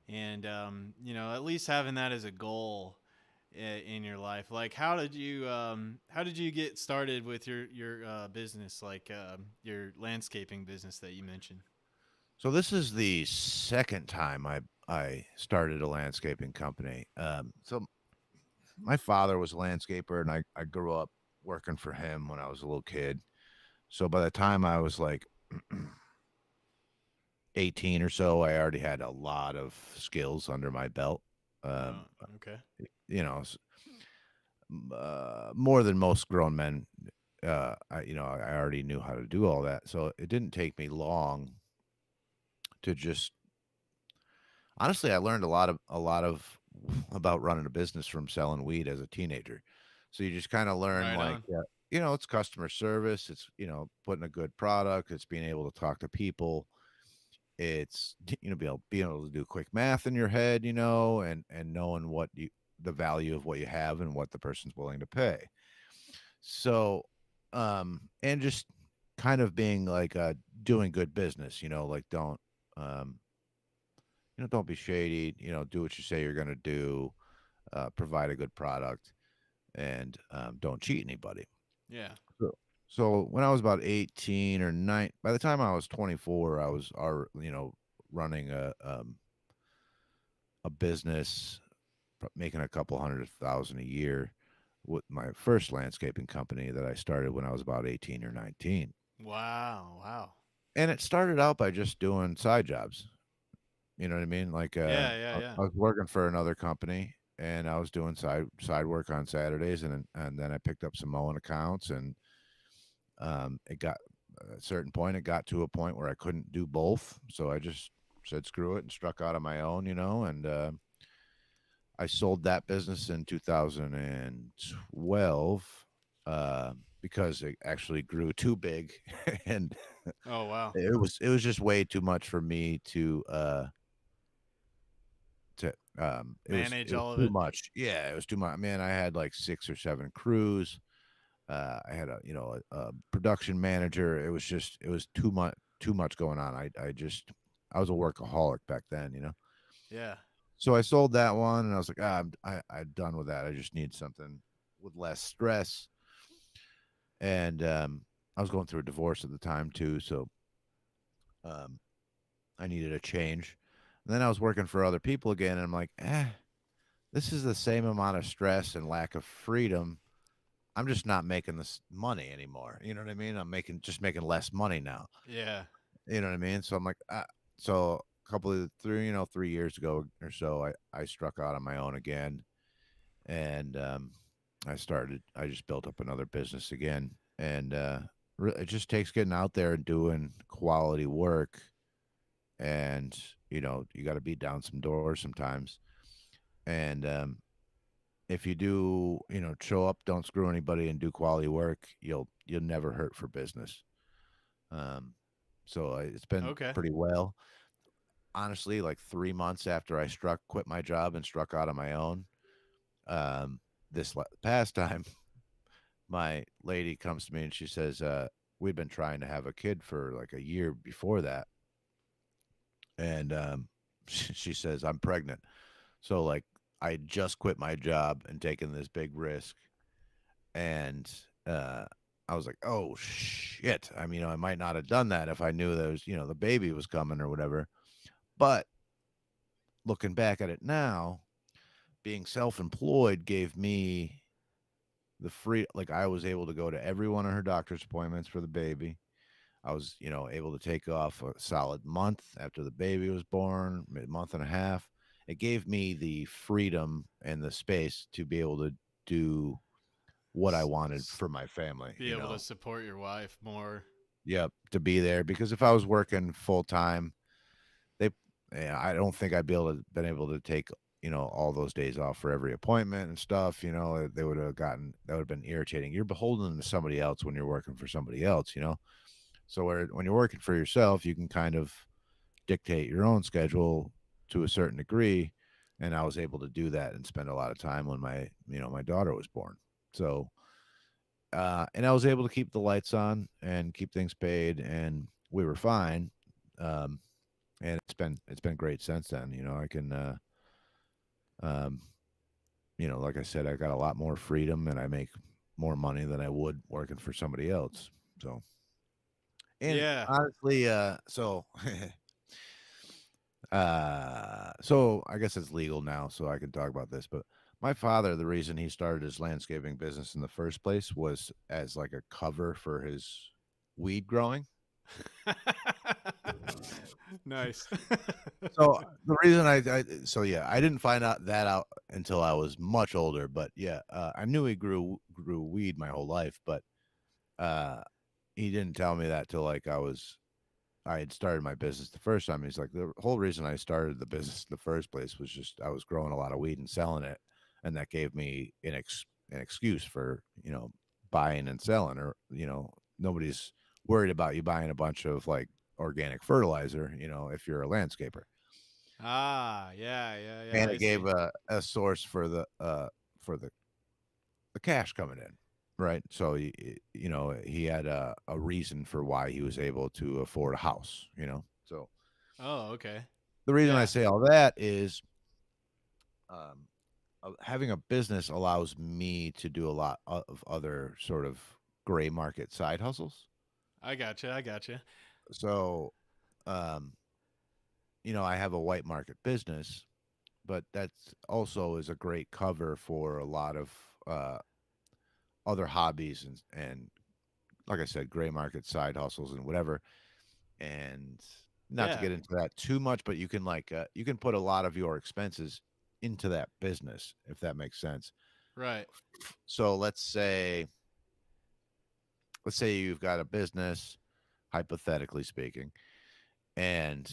and at least having that as a goal in your life. Like how did you get started with your business, like your landscaping business that you mentioned? So this is the second time I started a landscaping company. So my father was a landscaper, and I grew up working for him when I was a little kid. So by the time I was like 18 or so, I already had a lot of skills under my belt. Um, Okay. you know, more than most grown men. I already knew how to do all that, so it didn't take me long to just. Honestly, I learned a lot of about running a business from selling weed as a teenager. So you just kind of learn Right like, on. it's customer service. It's, putting a good product. It's being able to talk to people. It's, being able to do quick math in your head, and knowing the value of what you have and what the person's willing to pay. So, and just kind of being like, doing good business, like um, don't be shady, do what you say you're going to do, provide a good product, and don't cheat anybody. Yeah. So, so when I was about 18 or 9, by the time I was 24, I was, running a business, making a couple 100,000 a year with my first landscaping company that I started when I was about 18 or 19. Wow. Wow. And it started out by just doing side jobs. You know what I mean? Like, Yeah. Yeah. Yeah. I was working for another company and I was doing side work on Saturdays, and then I picked up some mowing accounts, and it got at a certain point. It got to a point where I couldn't do both, so I just said screw it and struck out on my own, and I sold that business in 2012, because it actually grew too big, and Oh wow. it was just way too much for me to it Manage was all of too it. much. Yeah, it was too much. Man, I had like 6 or 7 crews. I had a production manager. It was too much going on. I was a workaholic back then. Yeah. So I sold that one, and I was like, I'm done with that. I just need something with less stress. And I was going through a divorce at the time too, so um, I needed a change. And then I was working for other people again, and I'm like, this is the same amount of stress and lack of freedom. I'm just not making this money anymore. You know what I mean? I'm making less money now. Yeah. You know what I mean? So I'm like, so a couple of 3 years ago or so, I struck out on my own again, and I just built up another business again, and it just takes getting out there and doing quality work, and you got to beat down some doors sometimes, and if you do, show up, don't screw anybody, and do quality work, you'll never hurt for business. Um, so it's been Okay. pretty well. Honestly, like 3 months after I quit my job and struck out on my own, um, this past time, my lady comes to me and she says, "We've been trying to have a kid for like a year before that," and she says, "I'm pregnant." So like I just quit my job and taken this big risk, and I was like, "Oh shit!" I mean, I might not have done that if I knew there was, the baby was coming or whatever. But looking back at it now, being self-employed gave me the free. Like I was able to go to every one of her doctor's appointments for the baby. I was, able to take off a solid month after the baby was born, month and a half. It gave me the freedom and the space to be able to do what I S- wanted s- for my family, Be able to support your wife more. Yep, to be there, because if I was working full time, they yeah, I don't think I'd been able to take, all those days off for every appointment and stuff, they would have that would have been irritating. You're beholden to somebody else when you're working for somebody else. So when you're working for yourself, you can kind of dictate your own schedule to a certain degree, and I was able to do that and spend a lot of time when my daughter was born. So and I was able to keep the lights on and keep things paid, and we were fine. Um, and it's been great since then. I can, um, like I said, I got a lot more freedom, and I make more money than I would working for somebody else. So, and Yeah. honestly, so I guess it's legal now, so I can talk about this. But my father, the reason he started his landscaping business in the first place was as like a cover for his weed growing. Nice. So the reason so yeah, I didn't find out that out until I was much older, but yeah, I knew he grew weed my whole life, but uh, he didn't tell me that till like I had started my business the first time. He's like, the whole reason I started the business in the first place was just I was growing a lot of weed and selling it, and that gave me an excuse for, buying and selling, or, nobody's worried about you buying a bunch of like organic fertilizer, if you're a landscaper. Ah, yeah, yeah, yeah. And I it gave see. a source for the cash coming in, right? So he had a reason for why he was able to afford a house, So Oh, okay. the reason I Yeah, say all that is, um, having a business allows me to do a lot of other sort of gray market side hustles. I gotcha. I gotcha. So, um, I have a white market business, but that's also is a great cover for a lot of uh, other hobbies, and like I said, gray market side hustles and whatever. And not to Yeah, get into that too much, but you can put a lot of your expenses into that business, if that makes sense. right. So let's say you've got a business, hypothetically speaking, and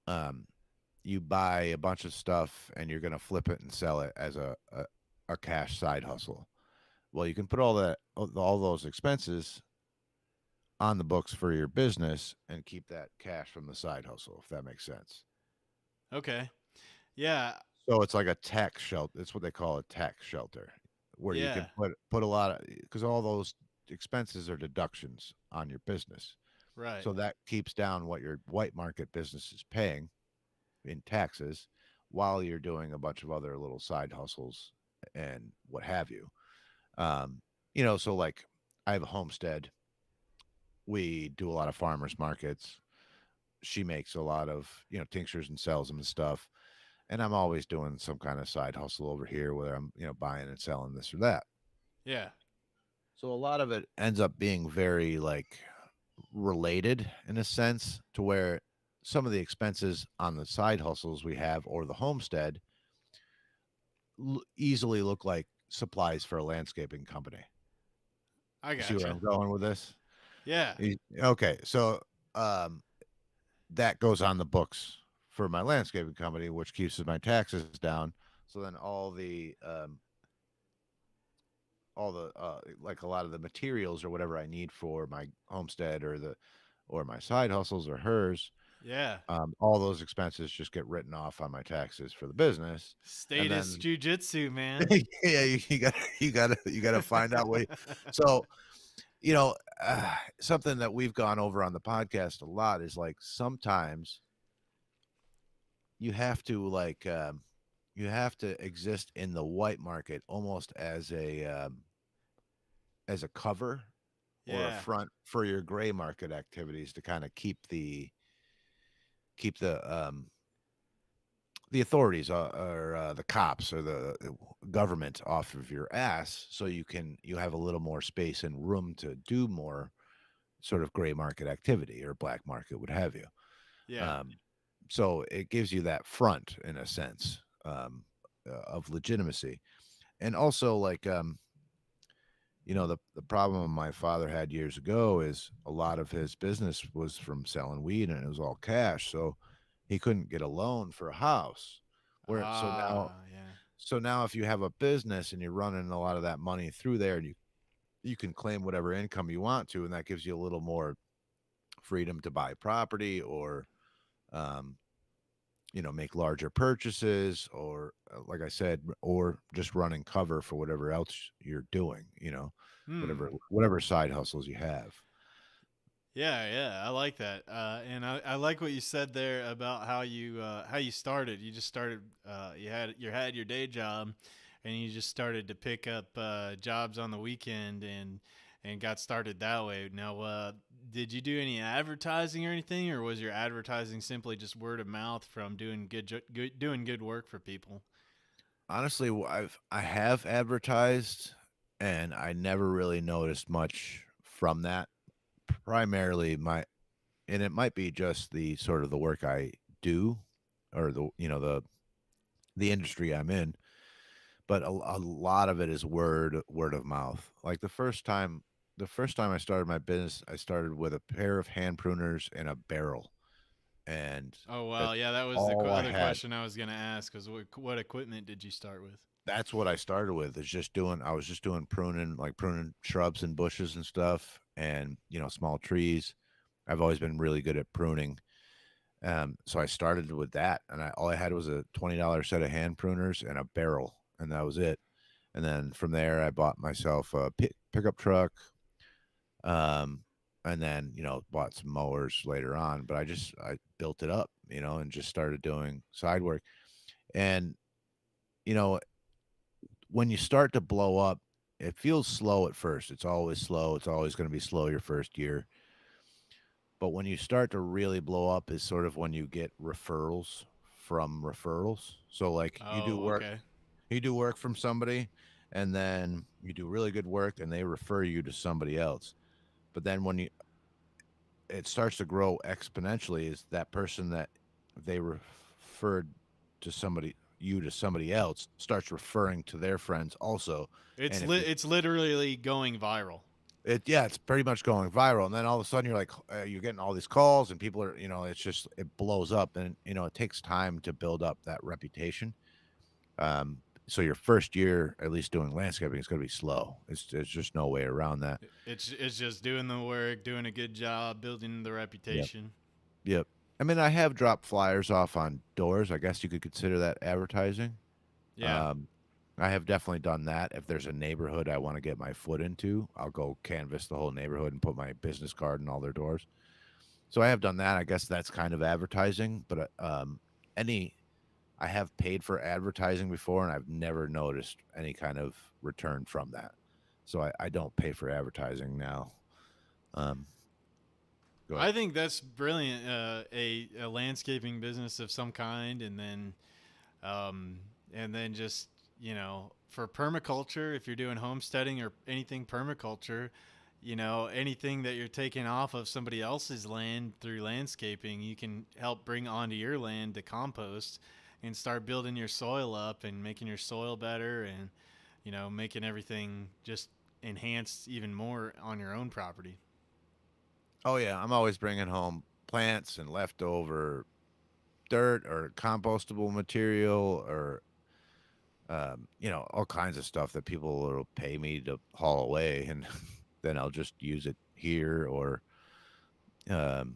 um, you buy a bunch of stuff and you're going to flip it and sell it as a cash side hustle. Well, you can put all those expenses on the books for your business and keep that cash from the side hustle, if that makes sense. Okay. Yeah, So it's like a tax shelter. It's what they call a tax shelter, where you can yeah. put a lot of, because all those expenses are deductions on your business. Right. So that keeps down what your white market business is paying in taxes, while you're doing a bunch of other little side hustles and what have you. Um, so like I have a homestead. We do a lot of farmers markets. She makes a lot of, tinctures and sells them and stuff. And I'm always doing some kind of side hustle over here, whether I'm, buying and selling this or that. Yeah. So a lot of it ends up being very like related in a sense, to where some of the expenses on the side hustles we have or the homestead easily look like supplies for a landscaping company. I You see where gotcha. I'm going with this? Yeah. Okay, so um, that goes on the books for my landscaping company, which keeps my taxes down. So then all the like a lot of the materials or whatever I need for my homestead, or my side hustles or hers, Yeah. all those expenses just get written off on my taxes for the business. And Status then jujitsu, man. yeah, you got to find out what. So you know, something that we've gone over on the podcast a lot is like sometimes you have to you have to exist in the white market almost as a cover or a Yeah. front for your gray market activities, to kind of keep the authorities, or the cops, or the government off of your ass, so you have a little more space and room to do more sort of gray market activity, or black market, what have you. Yeah. um, so it gives you that front in a sense, of legitimacy. And also, like, the problem my father had years ago is a lot of his business was from selling weed, and it was all cash, so he couldn't get a loan for a house. Where Ah, yeah. so now if you have a business and you're running a lot of that money through there, and you can claim whatever income you want to, and that gives you a little more freedom to buy property, or um, make larger purchases, or like I said, or just running cover for whatever else you're doing, Hmm. whatever side hustles you have. Yeah, yeah, I like that, and I like what you said there about how you started. You just started. You had your day job, and you just started to pick up jobs on the weekend, and got started that way. Now, did you do any advertising or anything, or was your advertising simply just word of mouth from doing good work for people? Honestly, I have advertised, and I never really noticed much from that. Primarily and it might be just the sort of the work I do, or the industry I'm in, but a lot of it is word of mouth. Like the first time I started my business, I started with a pair of hand pruners and a barrel, and Oh that's well, yeah, that was the all I other had. question I was gonna ask. Was what equipment did you start with? that's what I started with. Is just doing. I was just doing pruning, like pruning shrubs and bushes and stuff, and small trees. I've always been really good at pruning. So I started with that, and all I had was a $20 set of hand pruners and a barrel, and that was it. And then from there, I bought myself a pickup truck, um, and then bought some mowers later on. But I built it up, and just started doing side work. And you know, when you start to blow up, it feels slow at first. It's always slow. It's always going to be slow your first year. But when you start to really blow up is sort of when you get referrals from referrals. So like Oh, okay. you do work from somebody, and then you do really good work and they refer you to somebody else. But then when it starts to grow exponentially is that person that they referred to somebody else starts referring to their friends also. It's And if you it's literally going viral. it's pretty much going viral, and then all of a sudden you're like, you're getting all these calls, and people are, it blows up, and it takes time to build up that reputation. So your first year, at least doing landscaping, is going to be slow. There's just no way around that. It's just doing the work, doing a good job, building the Yep. reputation. Yep. I mean, I have dropped flyers off on doors. I guess you could consider that advertising. Yeah. Um, I have definitely done that. If there's a neighborhood I want to get my foot into, I'll go canvass the whole neighborhood and put my business card in all their doors. So I have done that. I guess that's kind of advertising, but any I have paid for advertising before, and I've never noticed any kind of return from that. So I don't pay for advertising now. Um, Go ahead. I think that's brilliant. A landscaping business of some kind, um, and then just for permaculture, if you're doing homesteading or anything permaculture, anything that you're taking off of somebody else's land through landscaping, you can help bring onto your land to compost and start building your soil up and making your soil better and making everything just enhanced even more on your own property. Oh yeah, I'm always bringing home plants and leftover dirt or compostable material or all kinds of stuff that people will pay me to haul away, and then I'll just use it here, um,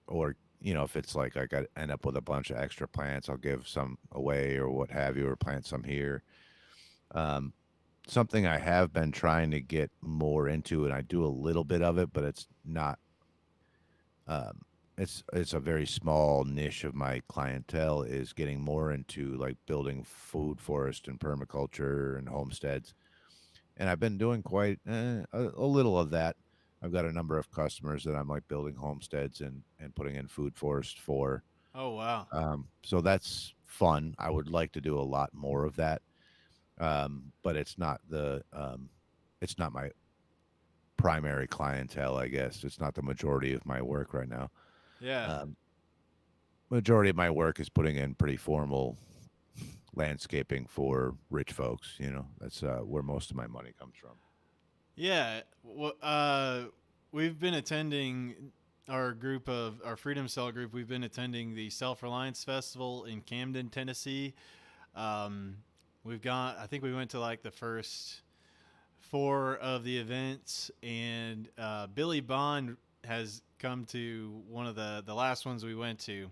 or if it's like I got end up with a bunch of extra plants, I'll give some away or what have you, or plant some here. Um, Something I have been trying to get more into, and I do a little bit of it, but it's not. Um, it's a very small niche of my clientele is getting more into like building food forest and permaculture and homesteads, and I've been doing quite a little of that. I've got a number of customers that I'm like building homesteads and putting in food forest for. Oh wow. So that's fun. I would like to do a lot more of that, but it's not my primary clientele. I guess it's not the majority of my work right now. Yeah. Um, Majority of my work is putting in pretty formal landscaping for rich folks. That's where most of my money comes from. Yeah. Well, we've been attending our Freedom Cell group. We've been attending the Self Reliance Festival in Camden, Tennessee. Um, I think we went to like the first four of the events, and Billy Bond has come to one of the last ones we went to,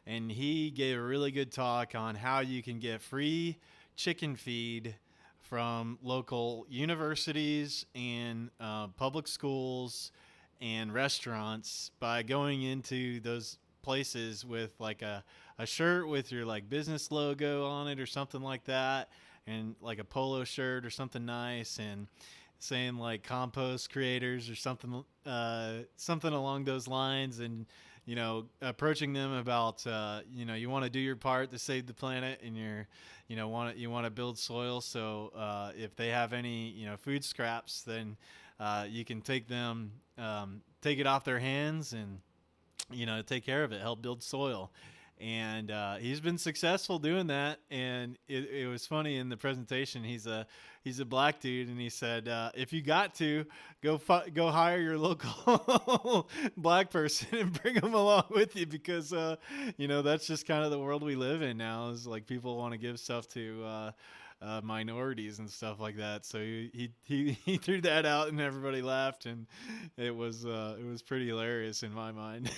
and he gave a really good talk on how you can get free chicken feed from local universities and public schools and restaurants by going into those places with like a shirt with your like business logo on it or something like that, and like a polo shirt or something nice, and saying like compost creators or something along those lines, and approaching them about you want to do your part to save the planet, and you want to build soil, so if they have any food scraps, then you can take it off their hands and take care of it, help build soil. And he's been successful doing that. And it was funny in the presentation. He's a black dude, and he said, if you got to go hire your local black person and bring them along with you, because that's just kind of the world we live in now. Is like people want to give stuff to minorities and stuff like that. So he threw that out, and everybody laughed, and it was pretty hilarious in my mind.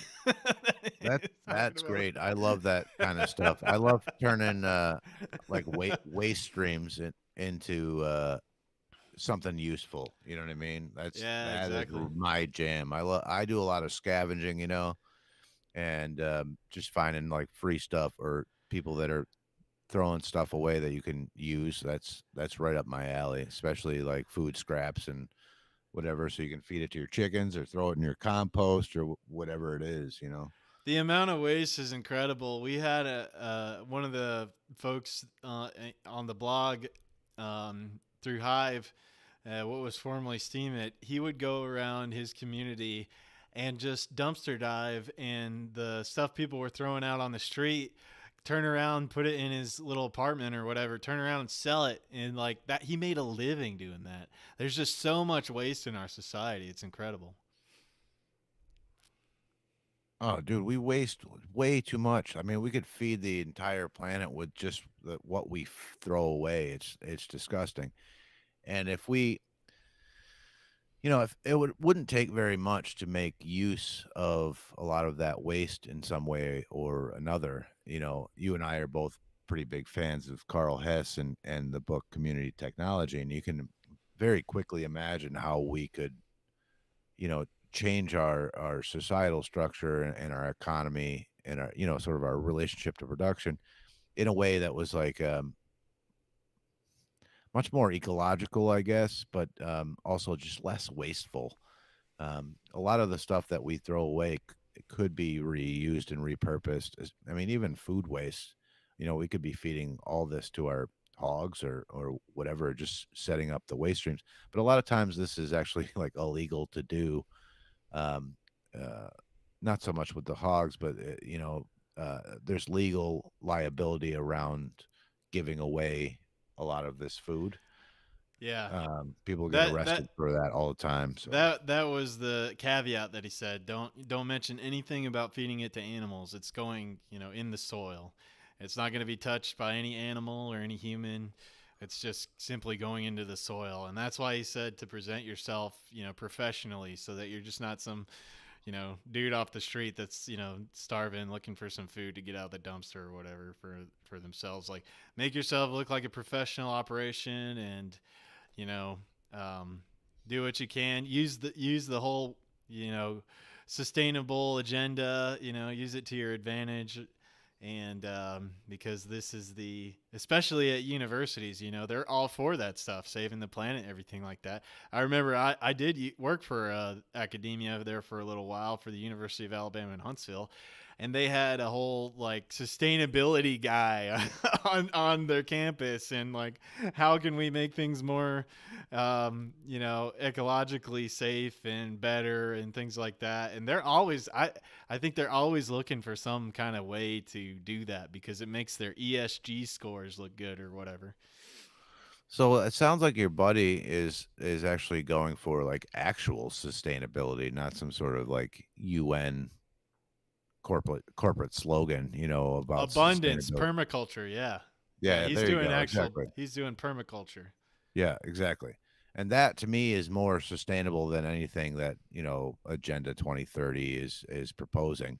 That Talking that's about. great. I love that kind of stuff. I love turning like waste streams into something useful. You know what I mean? Yeah, That is exactly. my jam. I do a lot of scavenging, and just finding like free stuff or people that are throwing stuff away that you can use. That's right up my alley, especially like food scraps and whatever, so you can feed it to your chickens or throw it in your compost or whatever it is. The amount of waste is incredible. We had a one of the folks on the blog through Hive, what was formerly Steam It. He would go around his community and just dumpster dive, and the stuff people were throwing out on the street, turn around, put it in his little apartment or whatever, turn around and sell it. And like that, he made a living doing that. There's just so much waste in our society. It's incredible. Oh, dude, we waste way too much. I mean, we could feed the entire planet with just what we throw away. It's disgusting. And if it wouldn't take very much to make use of a lot of that waste in some way or another. You and I are both pretty big fans of Carl Hess and the book Community Technology, and you can very quickly imagine how we could, you know, change our societal structure and our economy and our, sort of our relationship to production in a way that was like much more ecological, I guess, but also just less wasteful. A lot of the stuff that we throw away it could be reused and repurposed. I mean, even food waste. We could be feeding all this to our hogs or whatever, just setting up the waste streams. But a lot of times, this is actually like illegal to do. Um, uh, Not so much with the hogs, but there's legal liability around giving away a lot of this food. Yeah. People get That arrested that for that all the time. So that was the caveat that he said. Don't mention anything about feeding it to animals. It's going, in the soil. It's not going to be touched by any animal or any human. It's just simply going into the soil. And that's why he said to present yourself, professionally, so that you're just not some, dude off the street that's, starving, looking for some food to get out of the dumpster or whatever for themselves. Like, make yourself look like a professional operation, and you know, um, do what you can. Use the whole, you know, sustainable agenda. Use it to your advantage. And because this is especially at universities, they're all for that stuff, saving the planet, everything like that. I remember I did work for academia there for a little while for the University of Alabama in Huntsville, and they had a whole like sustainability guy on their campus, and like how can we make things more ecologically safe and better and things like that. And I think they're always looking for some kind of way to do that because it makes their ESG scores look good or whatever. So it sounds like your buddy is actually going for like actual sustainability, not some sort of like UN corporate slogan, about Abundance sustainability. permaculture, yeah. Yeah, Yeah, there you go. Exactly. he's doing permaculture. Yeah, exactly. And that to me is more sustainable than anything that, Agenda 2030 is proposing,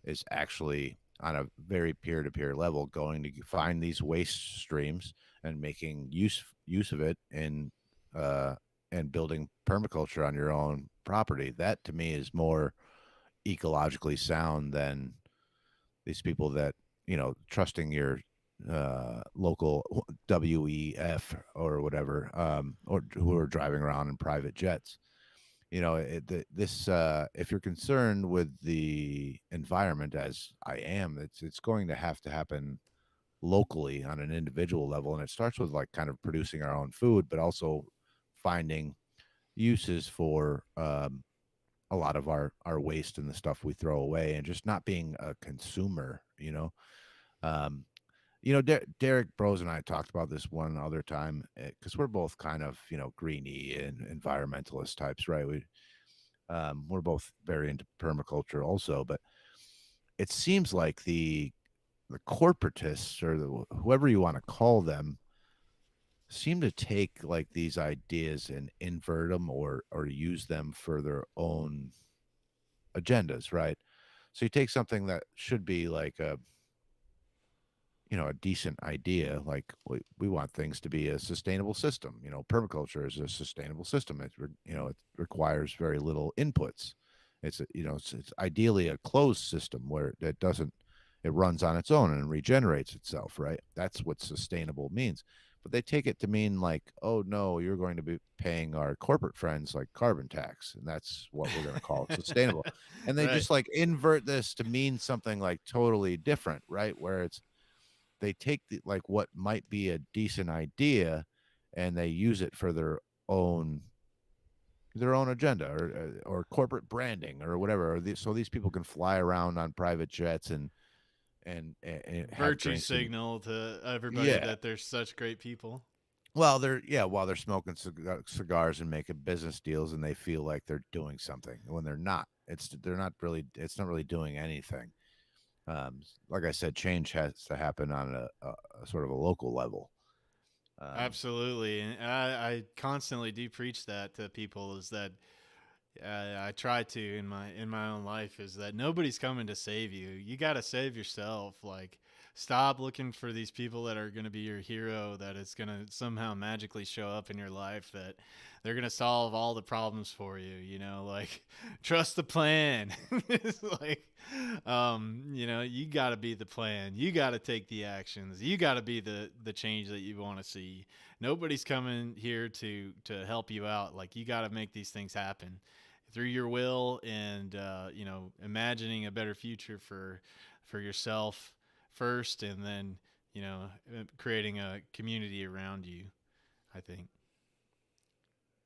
is actually on a very peer-to-peer level going to find these waste streams and making use of it in and building permaculture on your own property. That to me is more ecologically sound than these people that, trusting your local WEF or whatever, or who are driving around in private jets. If you're concerned with the environment, as I am, it's going to happen locally on an individual level, and it starts with like kind of producing our own food, but also finding uses for a lot of our waste and the stuff we throw away, and just not being a consumer. Um, Derek Bros and I talked about this one other time because we're both kind of, greeny and environmentalist types, right? We're both very into permaculture also, but it seems like the corporatists or whoever you want to call them seem to take like these ideas and invert them or use them for their own agendas, right? So you take something that should be like a decent idea, like we want things to be a sustainable system. Permaculture is a sustainable system. It requires very little inputs. It's ideally a closed system where it runs on its own and regenerates itself, right? That's what sustainable means. But they take it to mean like, oh no, you're going to be paying our corporate friends like carbon tax, and that's what we're going to call sustainable. And they Right. just like invert this to mean something like totally different, right? Where they take like what might be a decent idea and they use it for own their own agenda or corporate branding or whatever, so these people can fly around on private jets and have Virtue drinks and signal to everybody yeah. that they're such great people. Well, while they're smoking cigars and making business deals, and they feel like they're doing something when they're not. It's not really doing anything. Like I said, change has to happen on a sort of a local level. Um, Absolutely, and I constantly do preach that to people. Is that I try to in my own life is that nobody's coming to save you. You got to save yourself. Like, stop looking for these people that are going to be your hero. That it's going to somehow magically show up in your life. That they're going to solve all the problems for you. Like, trust the plan. It's like, you got to be the plan. You got to take the actions. You got to be the change that you want to see. Nobody's coming here to help you out. Like, you got to make these things happen through your will and imagining a better future for yourself first, and then creating a community around you, I think.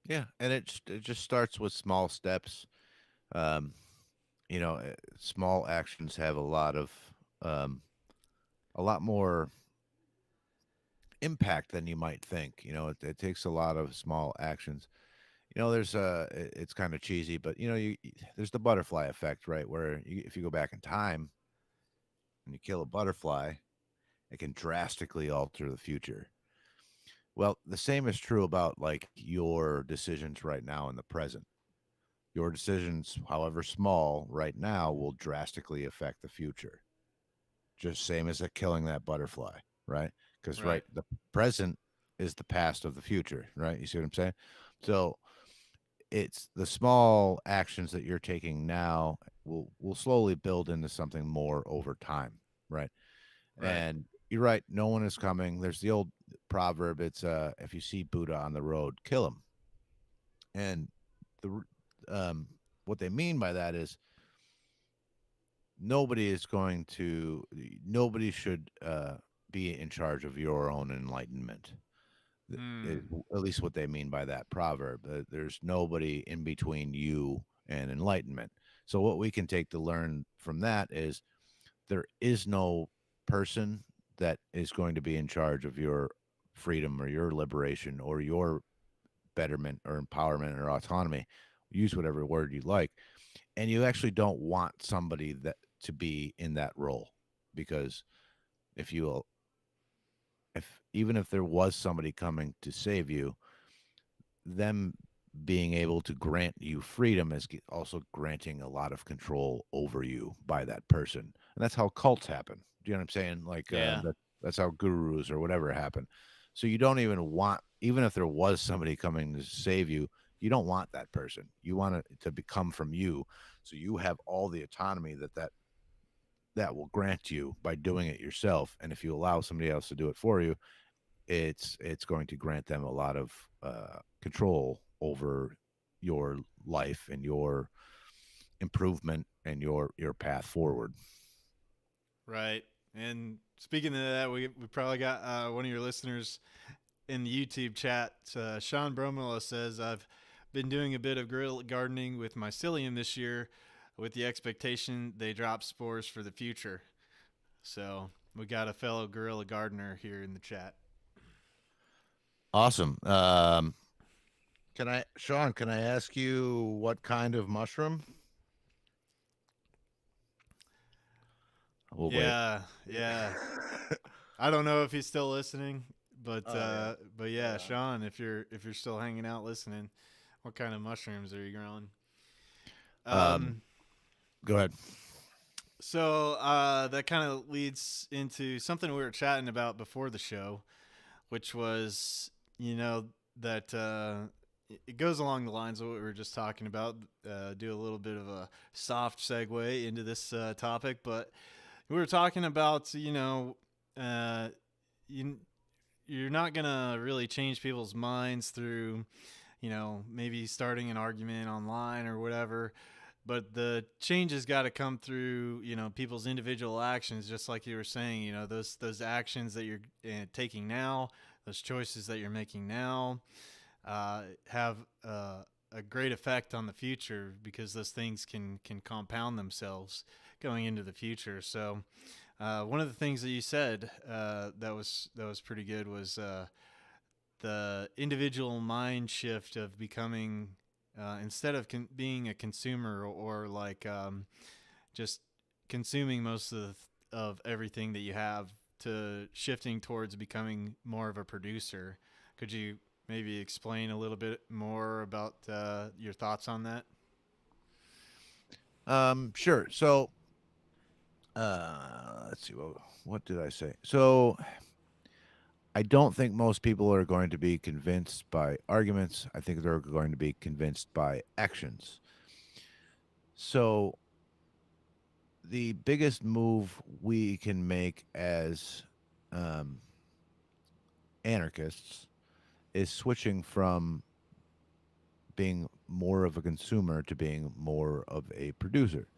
yeah, and it just starts with small steps. Um, Small actions have um, a lot more impact than you might think. It takes a lot of small actions. It's kind of cheesy, but there's the butterfly effect, right? Where if you go back in time and you kill a butterfly, it can drastically alter the future. Well, the same is true about like your decisions right now in the present. Your decisions, however small, right now will drastically affect the future. Just same as killing that butterfly, right? Because Right. the present is the past of the future, right? You see what I'm saying? So it's the small actions that you're taking now will slowly build into something more over time, right? Right. And you're right, no one is coming. There's the old proverb, it's if you see Buddha on the road, kill him. And the what they mean by that is nobody should be in charge of your own enlightenment. Hmm. At least what they mean by that proverb. There's nobody in between you and enlightenment. So what we can take to learn from that is there is no person that is going to be in charge of your freedom or your liberation or your betterment or empowerment or autonomy. Use whatever word you like. And you actually don't want somebody that to be in that role, because if you if even if there was somebody coming to save you, them being able to grant you freedom is also granting a lot of control over you by that person. And that's how cults happen. Do you know what I'm saying? Like Yeah. that's how gurus or whatever happen. So you don't even want, even if there was somebody coming to save you, you don't want that person. You want it to become from you. So you have all the autonomy that will grant you by doing it yourself. And if you allow somebody else to do it for you, it's going to grant them a lot of control over your life and your improvement and your path forward. Right. And speaking of that, we probably got one of your listeners in the YouTube chat. Sean Bromela says, I've been doing a bit of guerrilla gardening with mycelium this year with the expectation they drop spores for the future. So we got a fellow guerrilla gardener here in the chat. Awesome. Sean, can I ask you what kind of mushroom? We'll wait. Yeah, yeah. I don't know if he's still listening, Oh yeah. but Right yeah, on. Sean, if you're still hanging out listening, what kind of mushrooms are you growing? Um, Um, Go ahead. so that kind of leads into something we were chatting about before the show, which was, you know, that it goes along the lines of what we were just talking about. Do a little bit of a soft segue into this topic, but we were talking about, uh, you you're not gonna really change people's minds through, maybe starting an argument online or whatever. But the change has got to come through, people's individual actions, just like you were saying. Those actions that you're taking now, those choices that you're making now, have a great effect on the future because those things can compound themselves going into the future. So, one of the things that you said that was pretty good was the individual mind shift of becoming instead of being a consumer or like just consuming most of everything that you have to shifting towards becoming more of a producer. Could you maybe explain a little bit more about your thoughts on that? Sure. So, let's see. What did I say? So, I don't think most people are going to be convinced by arguments. I think they're going to be convinced by actions. So, the biggest move we can make as um, anarchists is switching from being more of a consumer to being more of a producer.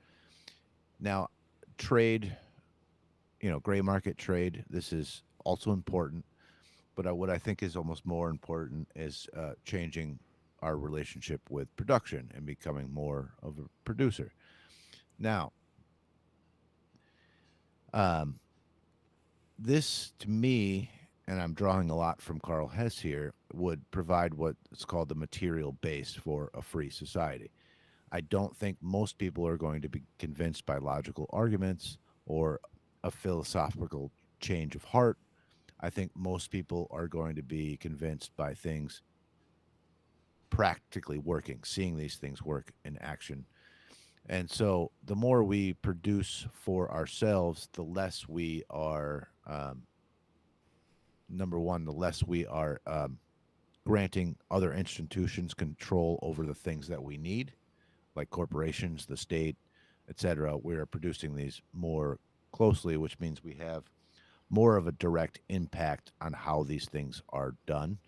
Now, trade, gray market trade, this is also important. But what I think is almost more important is changing our relationship with production and becoming more of a producer. Now, um, this to me, and I'm drawing a lot from Carl Hess here, would provide what's called the material base for a free society. I don't think most people are going to be convinced by logical arguments or a philosophical change of heart. I think most people are going to be convinced by things practically working, seeing these things work in action. And so the more we produce for ourselves, the less we are, number one, the less we are granting other institutions control over the things that we need, like corporations, the state, etc. We are producing these more closely, which means we have more of a direct impact on how these things are done.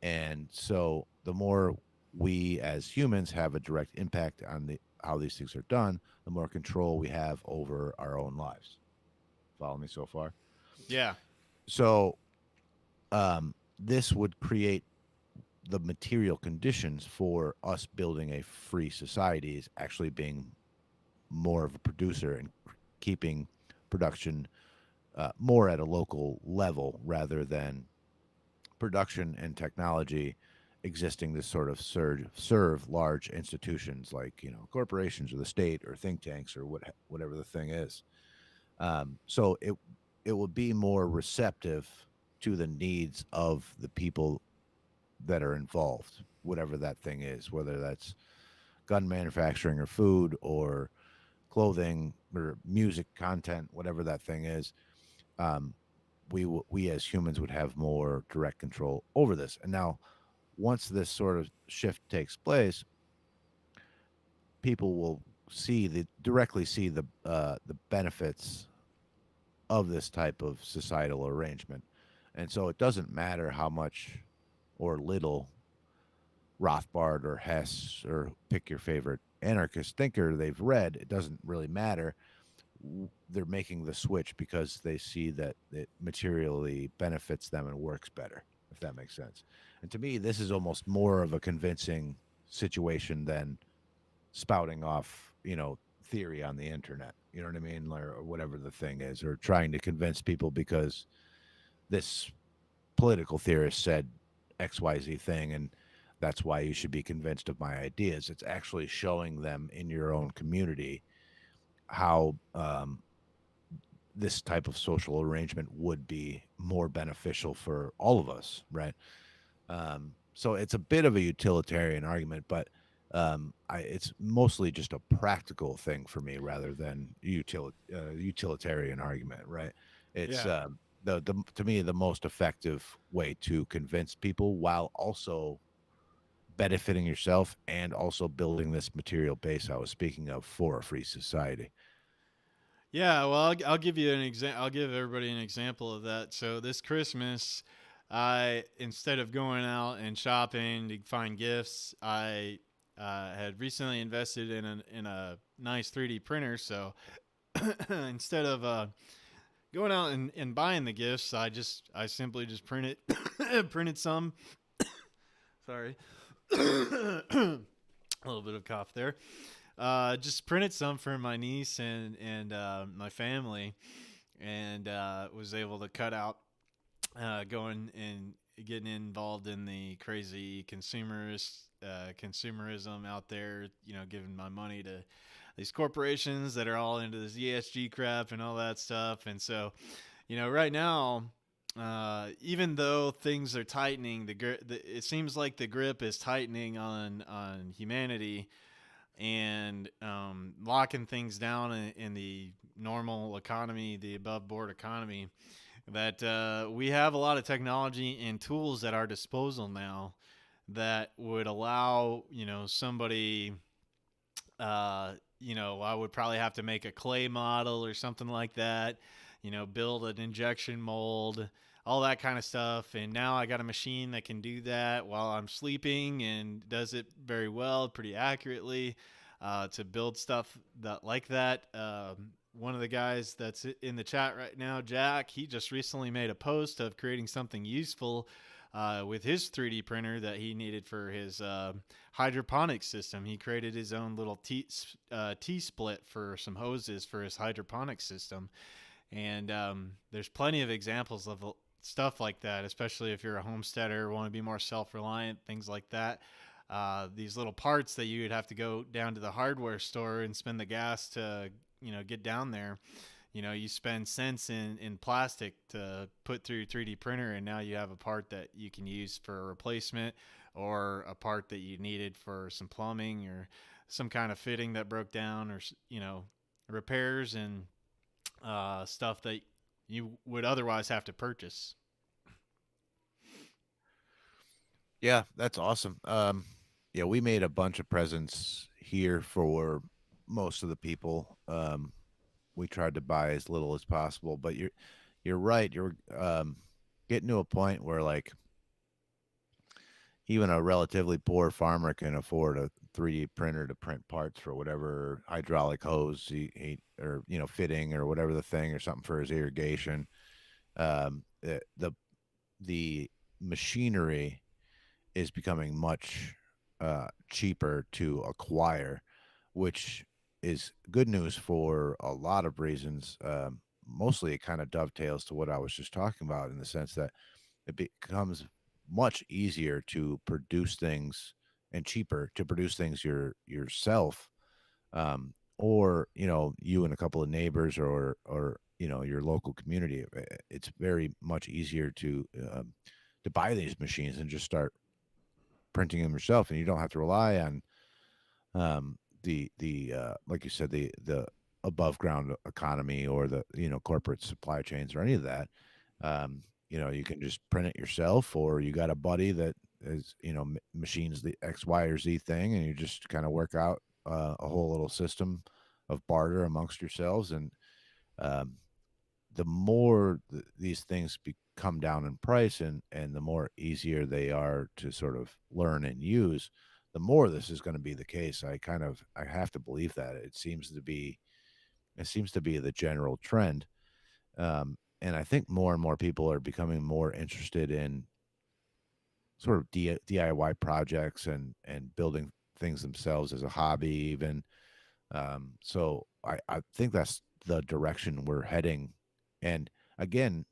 And so the more we as humans have a direct impact on how these things are done, the more control we have over our own lives. Follow me so far? Yeah. So this would create the material conditions for us building a free society is actually being more of a producer and keeping production more at a local level rather than production and technology existing to sort of serve large institutions like corporations or the state or think tanks or whatever the thing is. So it will be more receptive to the needs of the people that are involved, whatever that thing is, whether that's gun manufacturing or food or clothing or music content, whatever that thing is. Um, we as humans would have more direct control over this. And now, once this sort of shift takes place, people will directly see the benefits of this type of societal arrangement. And so it doesn't matter how much or little Rothbard or Hess or pick your favorite anarchist thinker they've read, it doesn't really matter. They're making the switch because they see that it materially benefits them and works better, if that makes sense. And to me, this is almost more of a convincing situation than spouting off, theory on the internet. You know what I mean? Or whatever the thing is, or trying to convince people because this political theorist said XYZ thing and that's why you should be convinced of my ideas. It's actually showing them in your own community how this type of social arrangement would be more beneficial for all of us, right? So it's a bit of a utilitarian argument, but it's mostly just a practical thing for me rather than utilitarian argument, right? It's Yeah. the to me the most effective way to convince people while also benefiting yourself and also building this material base I was speaking of for a free society. Yeah, well, I'll give you an example. I'll give everybody an example of that. So this Christmas, I instead of going out and shopping to find gifts, I had recently invested in a nice 3D printer. So instead of going out and buying the gifts, I simply just printed some. Sorry, a little bit of cough there. Just printed some for my niece and my family, and was able to cut out going and getting involved in the crazy consumerism out there. Giving my money to these corporations that are all into this ESG crap and all that stuff. And so, right now, even though things are tightening, it seems like the grip is tightening on humanity and locking things down in the normal economy, the above board economy, that we have a lot of technology and tools at our disposal now that would allow, somebody, I would probably have to make a clay model or something like that, build an injection mold, all that kind of stuff. And now I got a machine that can do that while I'm sleeping and does it very well, pretty accurately, to build stuff like that. One of the guys that's in the chat right now, Jack, he just recently made a post of creating something useful with his 3D printer that he needed for his hydroponic system. He created his own little T-split for some hoses for his hydroponic system. And there's plenty of examples of stuff like that, especially if you're a homesteader, want to be more self-reliant, things like that. These little parts that you would have to go down to the hardware store and spend the gas to, get down there. You spend cents in plastic to put through your 3D printer, and now you have a part that you can use for a replacement, or a part that you needed for some plumbing or some kind of fitting that broke down, or repairs and stuff that you would otherwise have to purchase. Yeah, that's awesome. Yeah, we made a bunch of presents here for most of the people. We tried to buy as little as possible, but you're right. You're getting to a point where like even a relatively poor farmer can afford a 3D printer to print parts for whatever hydraulic hose he or fitting or whatever the thing or something for his irrigation. The machinery is becoming much cheaper to acquire, which is good news for a lot of reasons. Mostly, it kind of dovetails to what I was just talking about in the sense that it becomes much easier to produce things and cheaper to produce things yourself, or you and a couple of neighbors or your local community. It's very much easier to buy these machines and just start printing them yourself, and you don't have to rely on the like you said, the above ground economy or the corporate supply chains or any of that. You can just print it yourself, or you got a buddy that is machines the X, Y, or Z thing, and you just kind of work out a whole little system of barter amongst yourselves. And um, the more these things come down in price, and the more easier they are to sort of learn and use, the more this is going to be the case. I have to believe that it seems to be the general trend. And I think more and more people are becoming more interested in sort of DIY projects and building things themselves as a hobby even. So I think that's the direction we're heading. And again,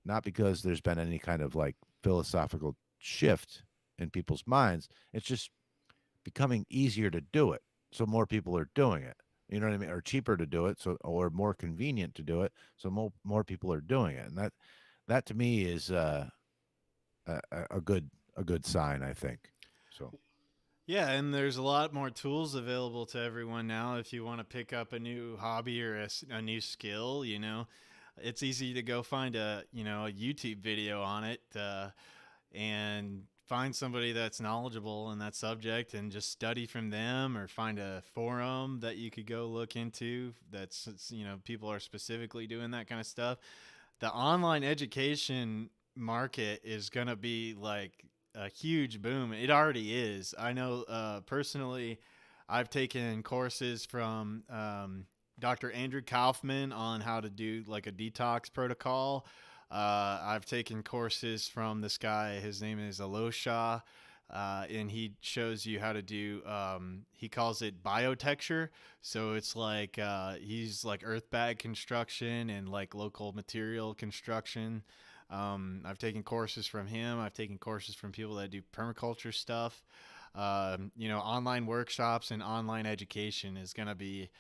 not because there's been any kind of like philosophical shift in people's minds. It's just becoming easier to do it. So more people are doing it. You know what I mean? Or cheaper to do it, so or more convenient to do it, so more people are doing it, and that to me is a good sign, I think. So Yeah, and there's a lot more tools available to everyone now. If you want to pick up a new hobby or a new skill, it's easy to go find a YouTube video on it and find somebody that's knowledgeable in that subject and just study from them, or find a forum that you could go look into that's people are specifically doing that kind of stuff. The online education market is going to be like a huge boom. It already is. I know personally, I've taken courses from Dr. Andrew Kaufman on how to do like a detox protocol. I've taken courses from this guy. His name is Alosha. And he shows you how to do, he calls it biotexture. So it's like, he's like earth bag construction and like local material construction. I've taken courses from him. I've taken courses from people that do permaculture stuff. Online workshops and online education is going to be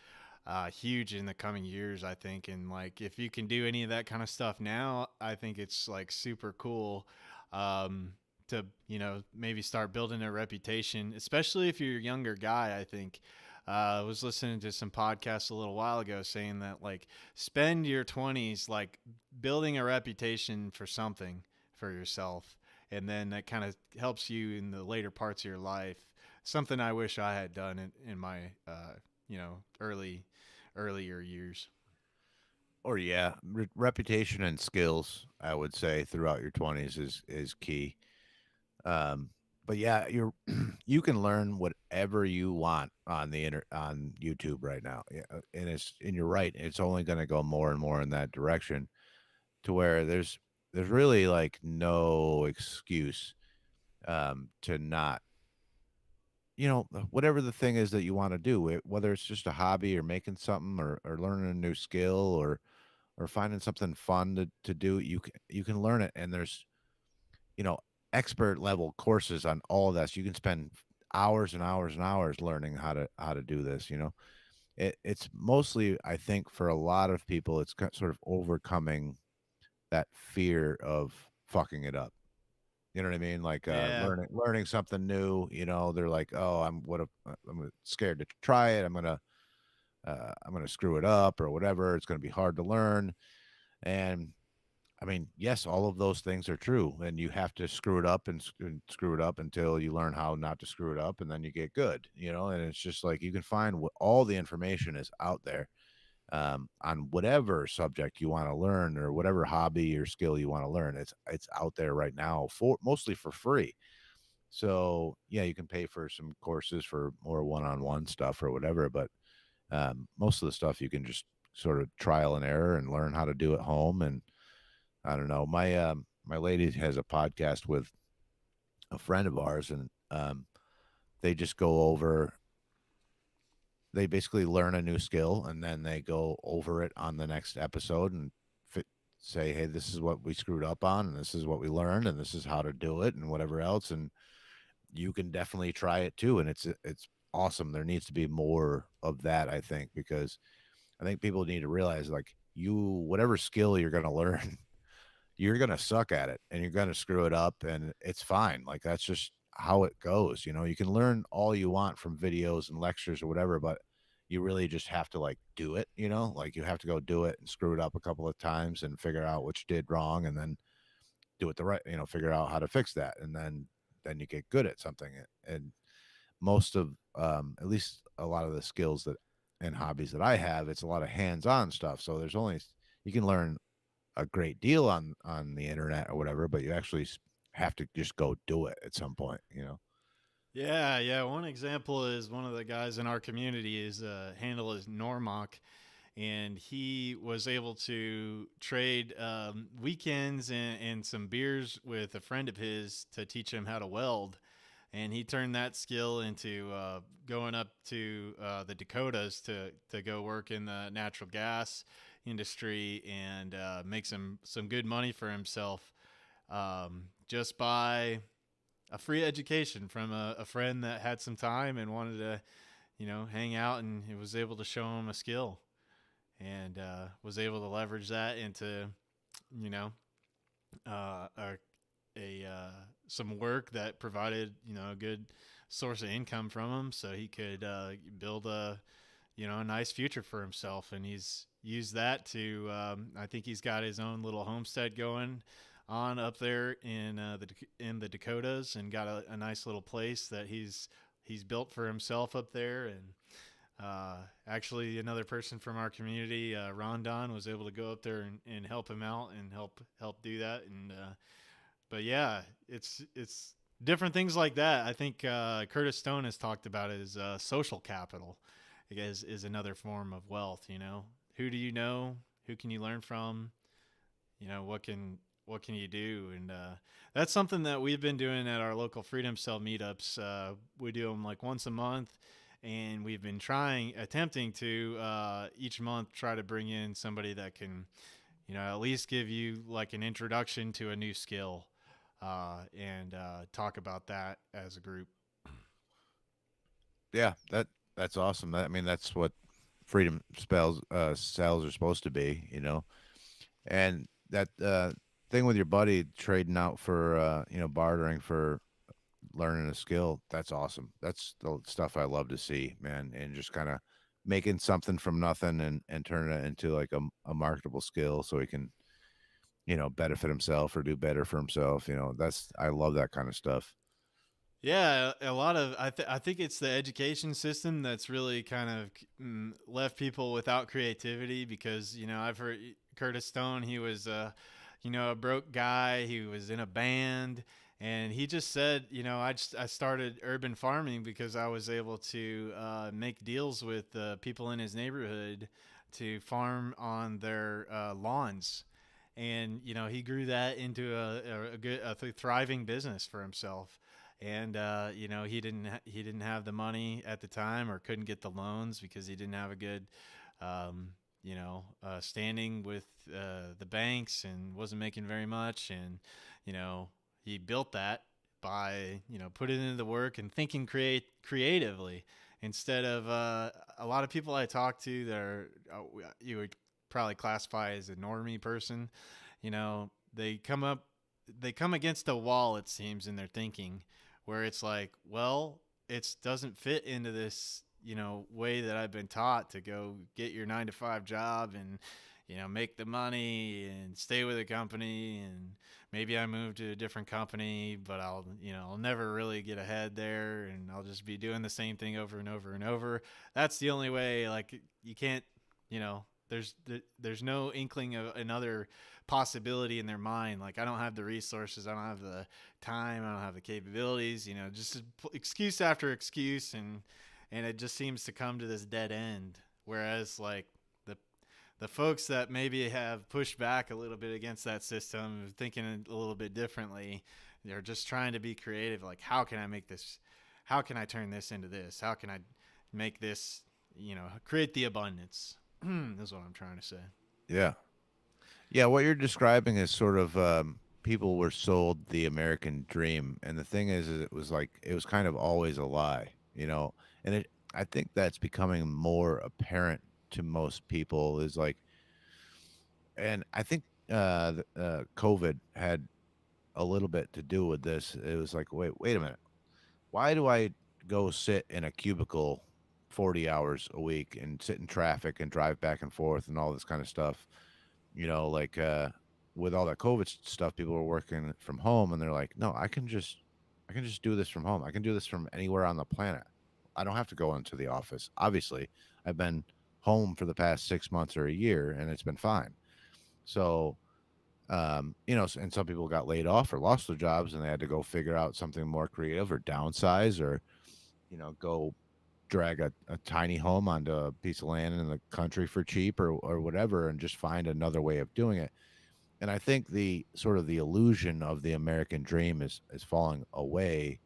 huge in the coming years, I think. And like, if you can do any of that kind of stuff now, I think it's like super cool. To maybe start building a reputation, especially if you're a younger guy. I think I was listening to some podcasts a little while ago saying that like spend your 20s like building a reputation for something for yourself, and then that kind of helps you in the later parts of your life. Something I wish I had done in my earlier years. or yeah, reputation and skills, I would say, throughout your 20s is key. Um, but yeah, you can learn whatever you want on on YouTube right now. Yeah, and you're right. It's only going to go more and more in that direction, to where there's really like no excuse to not, whatever the thing is that you want to do, whether it's just a hobby or making something, or learning a new skill, or finding something fun to do. You can learn it, and there's you know, expert level courses on all of this. You can spend hours and hours and hours learning how to do this. It's mostly, I think, for a lot of people, it's sort of overcoming that fear of fucking it up. You know what I mean? Like Yeah. learning something new. They're like, oh, I'm scared to try it. I'm gonna screw it up or whatever. It's gonna be hard to learn. And I mean, yes, all of those things are true, and you have to screw it up and screw it up until you learn how not to screw it up, and then you get good. And it's just like you can find all the information is out there, on whatever subject you want to learn, or whatever hobby or skill you want to learn. It's out there right now, for mostly for free. So yeah, you can pay for some courses for more one-on-one stuff or whatever, but most of the stuff you can just sort of trial and error and learn how to do at home. And I don't know. My lady has a podcast with a friend of ours, and they just go over. They basically learn a new skill, and then they go over it on the next episode and say, "Hey, this is what we screwed up on, and this is what we learned, and this is how to do it, and whatever else." And you can definitely try it too, and it's awesome. There needs to be more of that, I think, because I think people need to realize, like, whatever skill you're going to learn, you're going to suck at it, and you're going to screw it up, and it's fine. Like, that's just how it goes. You can learn all you want from videos and lectures or whatever, but you really just have to like do it. Like, you have to go do it and screw it up a couple of times and figure out what you did wrong, and then do it the right, figure out how to fix that, and then you get good at something. And most of, at least a lot of the skills that and hobbies that I have, it's a lot of hands-on stuff. So you can learn a great deal on the internet or whatever, but you actually have to just go do it at some point. Yeah, yeah. One example is one of the guys in our community is handle is Normok, and he was able to trade weekends and some beers with a friend of his to teach him how to weld. And he turned that skill into going up to the Dakotas to go work in the natural gas industry and make some good money for himself, just by a free education from a friend that had some time and wanted to hang out, and he was able to show him a skill, and was able to leverage that into, you know, a some work that provided, a good source of income from him, so he could build a nice future for himself. And he's used that to, I think he's got his own little homestead going on up there in the Dakotas, and got a nice little place that he's built for himself up there. And actually, another person from our community, Rondon, was able to go up there and help him out and help do that. And but yeah, it's different things like that. I think Curtis Stone has talked about it as social capital. I guess is another form of wealth. Who do you know? Who can you learn from? What can you do? And that's something that we've been doing at our local Freedom Cell meetups. We do them like once a month, and we've been attempting to each month try to bring in somebody that can, at least give you like an introduction to a new skill, and talk about that as a group. Yeah, that's awesome. That's what freedom cells are supposed to be, And that thing with your buddy trading out for bartering for learning a skill, that's awesome. That's the stuff I love to see, man. And just kind of making something from nothing and turning it into like a marketable skill so he can benefit himself or do better for himself. That's I love that kind of stuff. Yeah, a lot of I think it's the education system that's really kind of left people without creativity, because I've heard Curtis Stone. He was a broke guy. He was in a band, and he just said, I started urban farming because I was able to make deals with people in his neighborhood to farm on their lawns. And he grew that into a thriving business for himself. And he didn't have the money at the time, or couldn't get the loans because he didn't have a good standing with the banks, and wasn't making very much. And he built that by putting into the work and thinking creatively, instead of a lot of people I talk to that are, you would probably classify as a normie person. They come against a wall, it seems, in their thinking, where it's like, well, it doesn't fit into this way that I've been taught to go get your 9 to 5 job and make the money and stay with a company. And maybe I move to a different company, but I'll never really get ahead there, and I'll just be doing the same thing over and over and over. That's the only way. Like, you can't, there's no inkling of another possibility in their mind. Like, I don't have the resources, I don't have the time, I don't have the capabilities, just excuse after excuse. And it just seems to come to this dead end. Whereas, like, the folks that maybe have pushed back a little bit against that system, thinking a little bit differently, they're just trying to be creative. Like, how can I turn this into this? How can I make this, create the abundance? Is what I'm trying to say. Yeah. Yeah, what you're describing is sort of people were sold the American dream, and the thing is it was kind of always a lie, And I think that's becoming more apparent to most people. Is like, and I think COVID had a little bit to do with this. It was like, wait a minute, why do I go sit in a cubicle 40 hours a week and sit in traffic and drive back and forth and all this kind of stuff? Like with all that COVID stuff, people were working from home, and they're like, no, I can just do this from home. I can do this from anywhere on the planet. I don't have to go into the office. Obviously, I've been home for the past 6 months or a year, and it's been fine. So, and some people got laid off or lost their jobs, and they had to go figure out something more creative or downsize, or go drag a tiny home onto a piece of land in the country for cheap, or whatever, and just find another way of doing it. And I think the sort of the illusion of the American dream is falling away,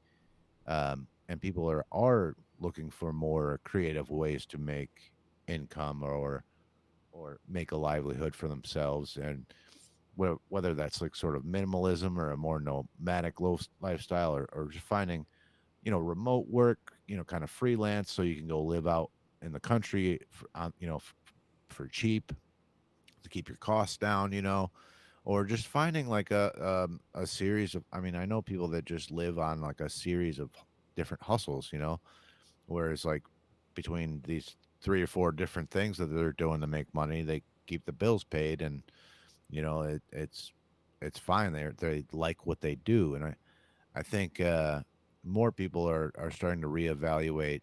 and people are looking for more creative ways to make income, or make a livelihood for themselves. And whether that's like sort of minimalism or a more nomadic lifestyle, or just finding remote work, kind of freelance so you can go live out in the country for cheap to keep your costs down, or just finding like a series of. I mean, I know people that just live on like a series of different hustles, whereas like between these three or four different things that they're doing to make money, they keep the bills paid, and it's fine. They like what they do, and I think more people are starting to reevaluate,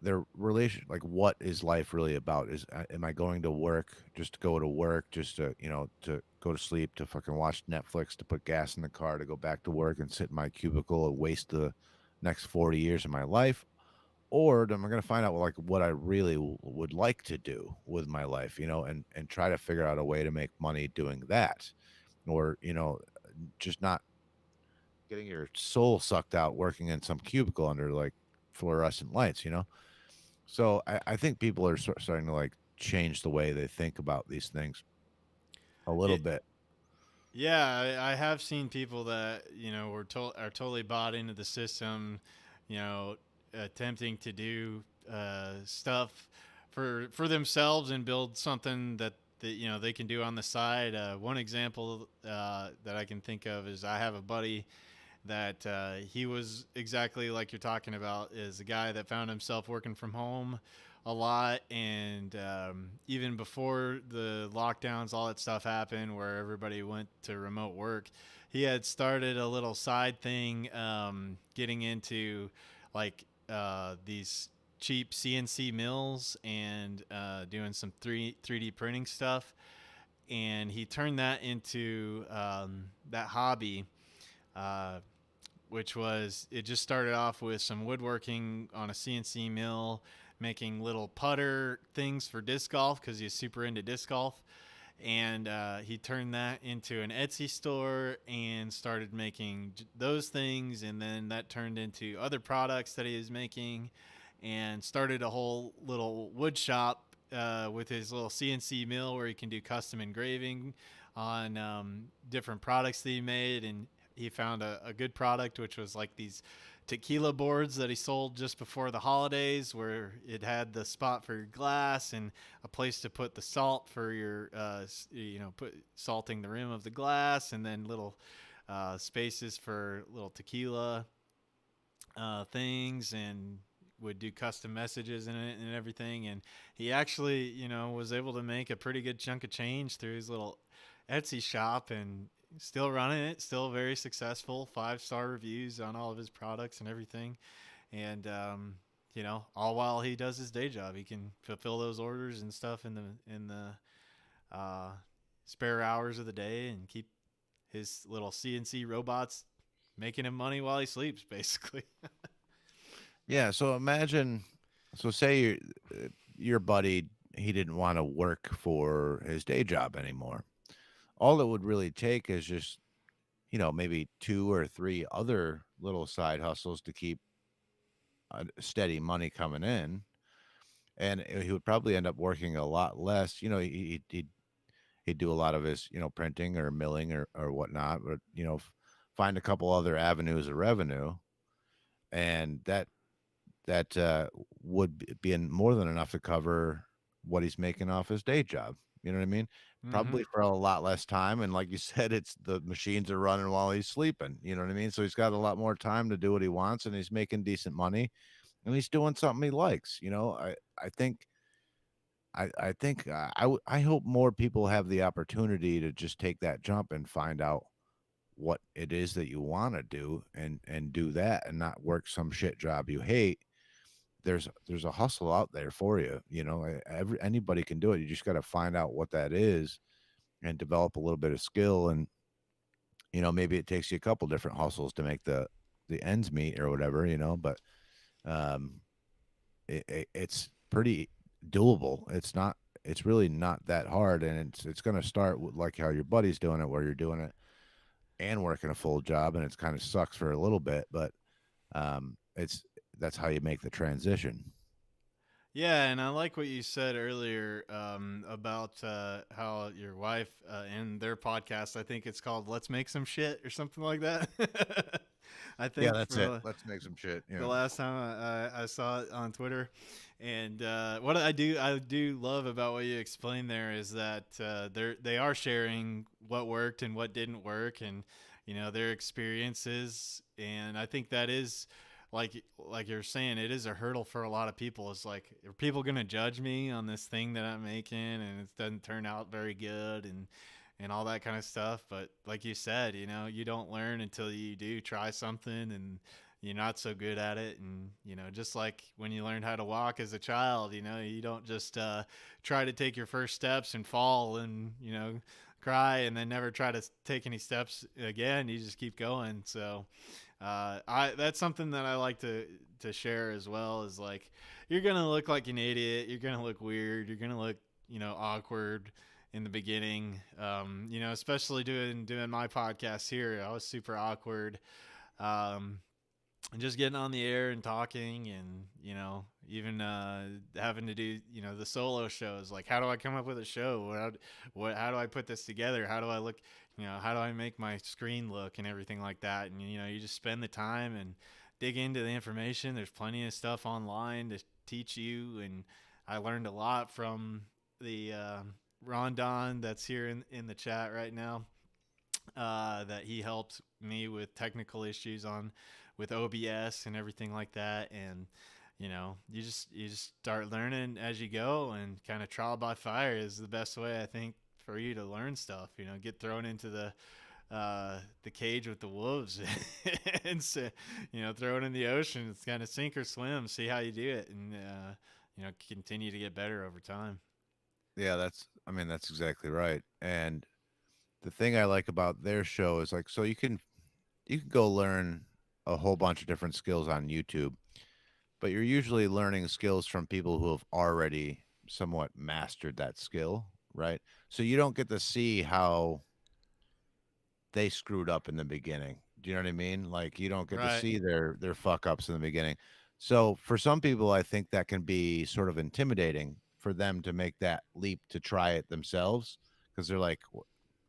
their relation, like what is life really about? Am I going to work just to go to work, just to to go to sleep, to fucking watch Netflix, to put gas in the car, to go back to work and sit in my cubicle and waste the next 40 years of my life? Or am I going to find out like what I really would like to do with my life, and try to figure out a way to make money doing that, or just not getting your soul sucked out working in some cubicle under like fluorescent lights. So I think people are starting to like change the way they think about these things a little Yeah, bit. yeah, I have seen people that are totally bought into the system, attempting to do stuff for themselves and build something that they can do on the side. One example that I can think of is I have a buddy that he was exactly like you're talking about, is a guy that found himself working from home a lot, and even before the lockdowns, all that stuff happened where everybody went to remote work. He had started a little side thing, getting into like these cheap CNC mills and doing some 3D printing stuff, and he turned that into that hobby, uh, which was, it just started off with some woodworking on a CNC mill, making little putter things for disc golf because he's super into disc golf. And he turned that into an Etsy store and started making those things. And then that turned into other products that he was making, and started a whole little wood shop with his little CNC mill where he can do custom engraving on different products that he made. And he found a good product, which was like these tequila boards that he sold just before the holidays, where it had the spot for your glass and a place to put the salt for your put salting the rim of the glass, and then little spaces for little tequila things, and would do custom messages in it and everything. And he actually was able to make a pretty good chunk of change through his little Etsy shop, and still running it, still very successful, 5-star reviews on all of his products and everything. And all while he does his day job, he can fulfill those orders and stuff in the spare hours of the day, and keep his little CNC robots making him money while he sleeps, basically. Yeah. So imagine, so say your buddy, he didn't want to work for his day job anymore. All it would really take is just maybe two or three other little side hustles to keep steady money coming in, and he would probably end up working a lot less. He'd do a lot of his printing or milling or whatnot, but find a couple other avenues of revenue, and that would be more than enough to cover what he's making off his day job. You know what I mean? Mm-hmm. Probably for a lot less time, and like you said, it's the machines are running while he's sleeping. You know what I mean? So he's got a lot more time to do what he wants, and he's making decent money, and he's doing something he likes. I think I hope more people have the opportunity to just take that jump and find out what it is that you want to do, and do that, and not work some shit job you hate. There's a hustle out there for you. Anybody can do it. You just got to find out what that is and develop a little bit of skill, and maybe it takes you a couple different hustles to make the ends meet or whatever, but um it's pretty doable. It's really not that hard, and it's going to start with like how your buddy's doing it, where you're doing it and working a full job, and it's kind of sucks for a little bit, but it's that's how you make the transition. Yeah, and I like what you said earlier about how your wife and their podcast, I think it's called "Let's Make Some Shit" or something like that. I Yeah, think that's it. Let's make some shit. the Yeah. last time I saw it on Twitter. And what I do love about what you explained there is that they are sharing what worked and what didn't work, and their experiences. And I think that is like you're saying, it is a hurdle for a lot of people. It's like, are people gonna judge me on this thing that I'm making and it doesn't turn out very good and all that kind of stuff? But like you said, you don't learn until you do try something and you're not so good at it. And just like when you learned how to walk as a child, you don't just try to take your first steps and fall and cry and then never try to take any steps again. You just keep going. So I that's something that I like to share as well, is like, you're gonna look like an idiot, you're gonna look weird, you're gonna look awkward in the beginning. Especially doing my podcast here, I was super awkward. um, and just getting on the air and talking, and even having to do the solo shows. Like, how do I come up with a show? How do I put this together? How do I look? How do I make my screen look and everything like that? And you just spend the time and dig into the information. There's plenty of stuff online to teach you, and I learned a lot from the Rondon that's here in the chat right now. That he helped me with technical issues on with OBS and everything like that. And you just start learning as you go, and kind of trial by fire is the best way, I think, for you to learn stuff. Get thrown into the cage with the wolves and throw it in the ocean. It's kind of sink or swim. See how you do it, and continue to get better over time. Yeah, that's exactly right. And the thing I like about their show is, like, so you can go learn a whole bunch of different skills on YouTube, but you're usually learning skills from people who have already somewhat mastered that skill, right? So you don't get to see how they screwed up in the beginning. Do you know what I mean? Like, you don't get to Right. see their fuck ups in the beginning. So for some people, I think that can be sort of intimidating for them to make that leap to try it themselves, because they're like,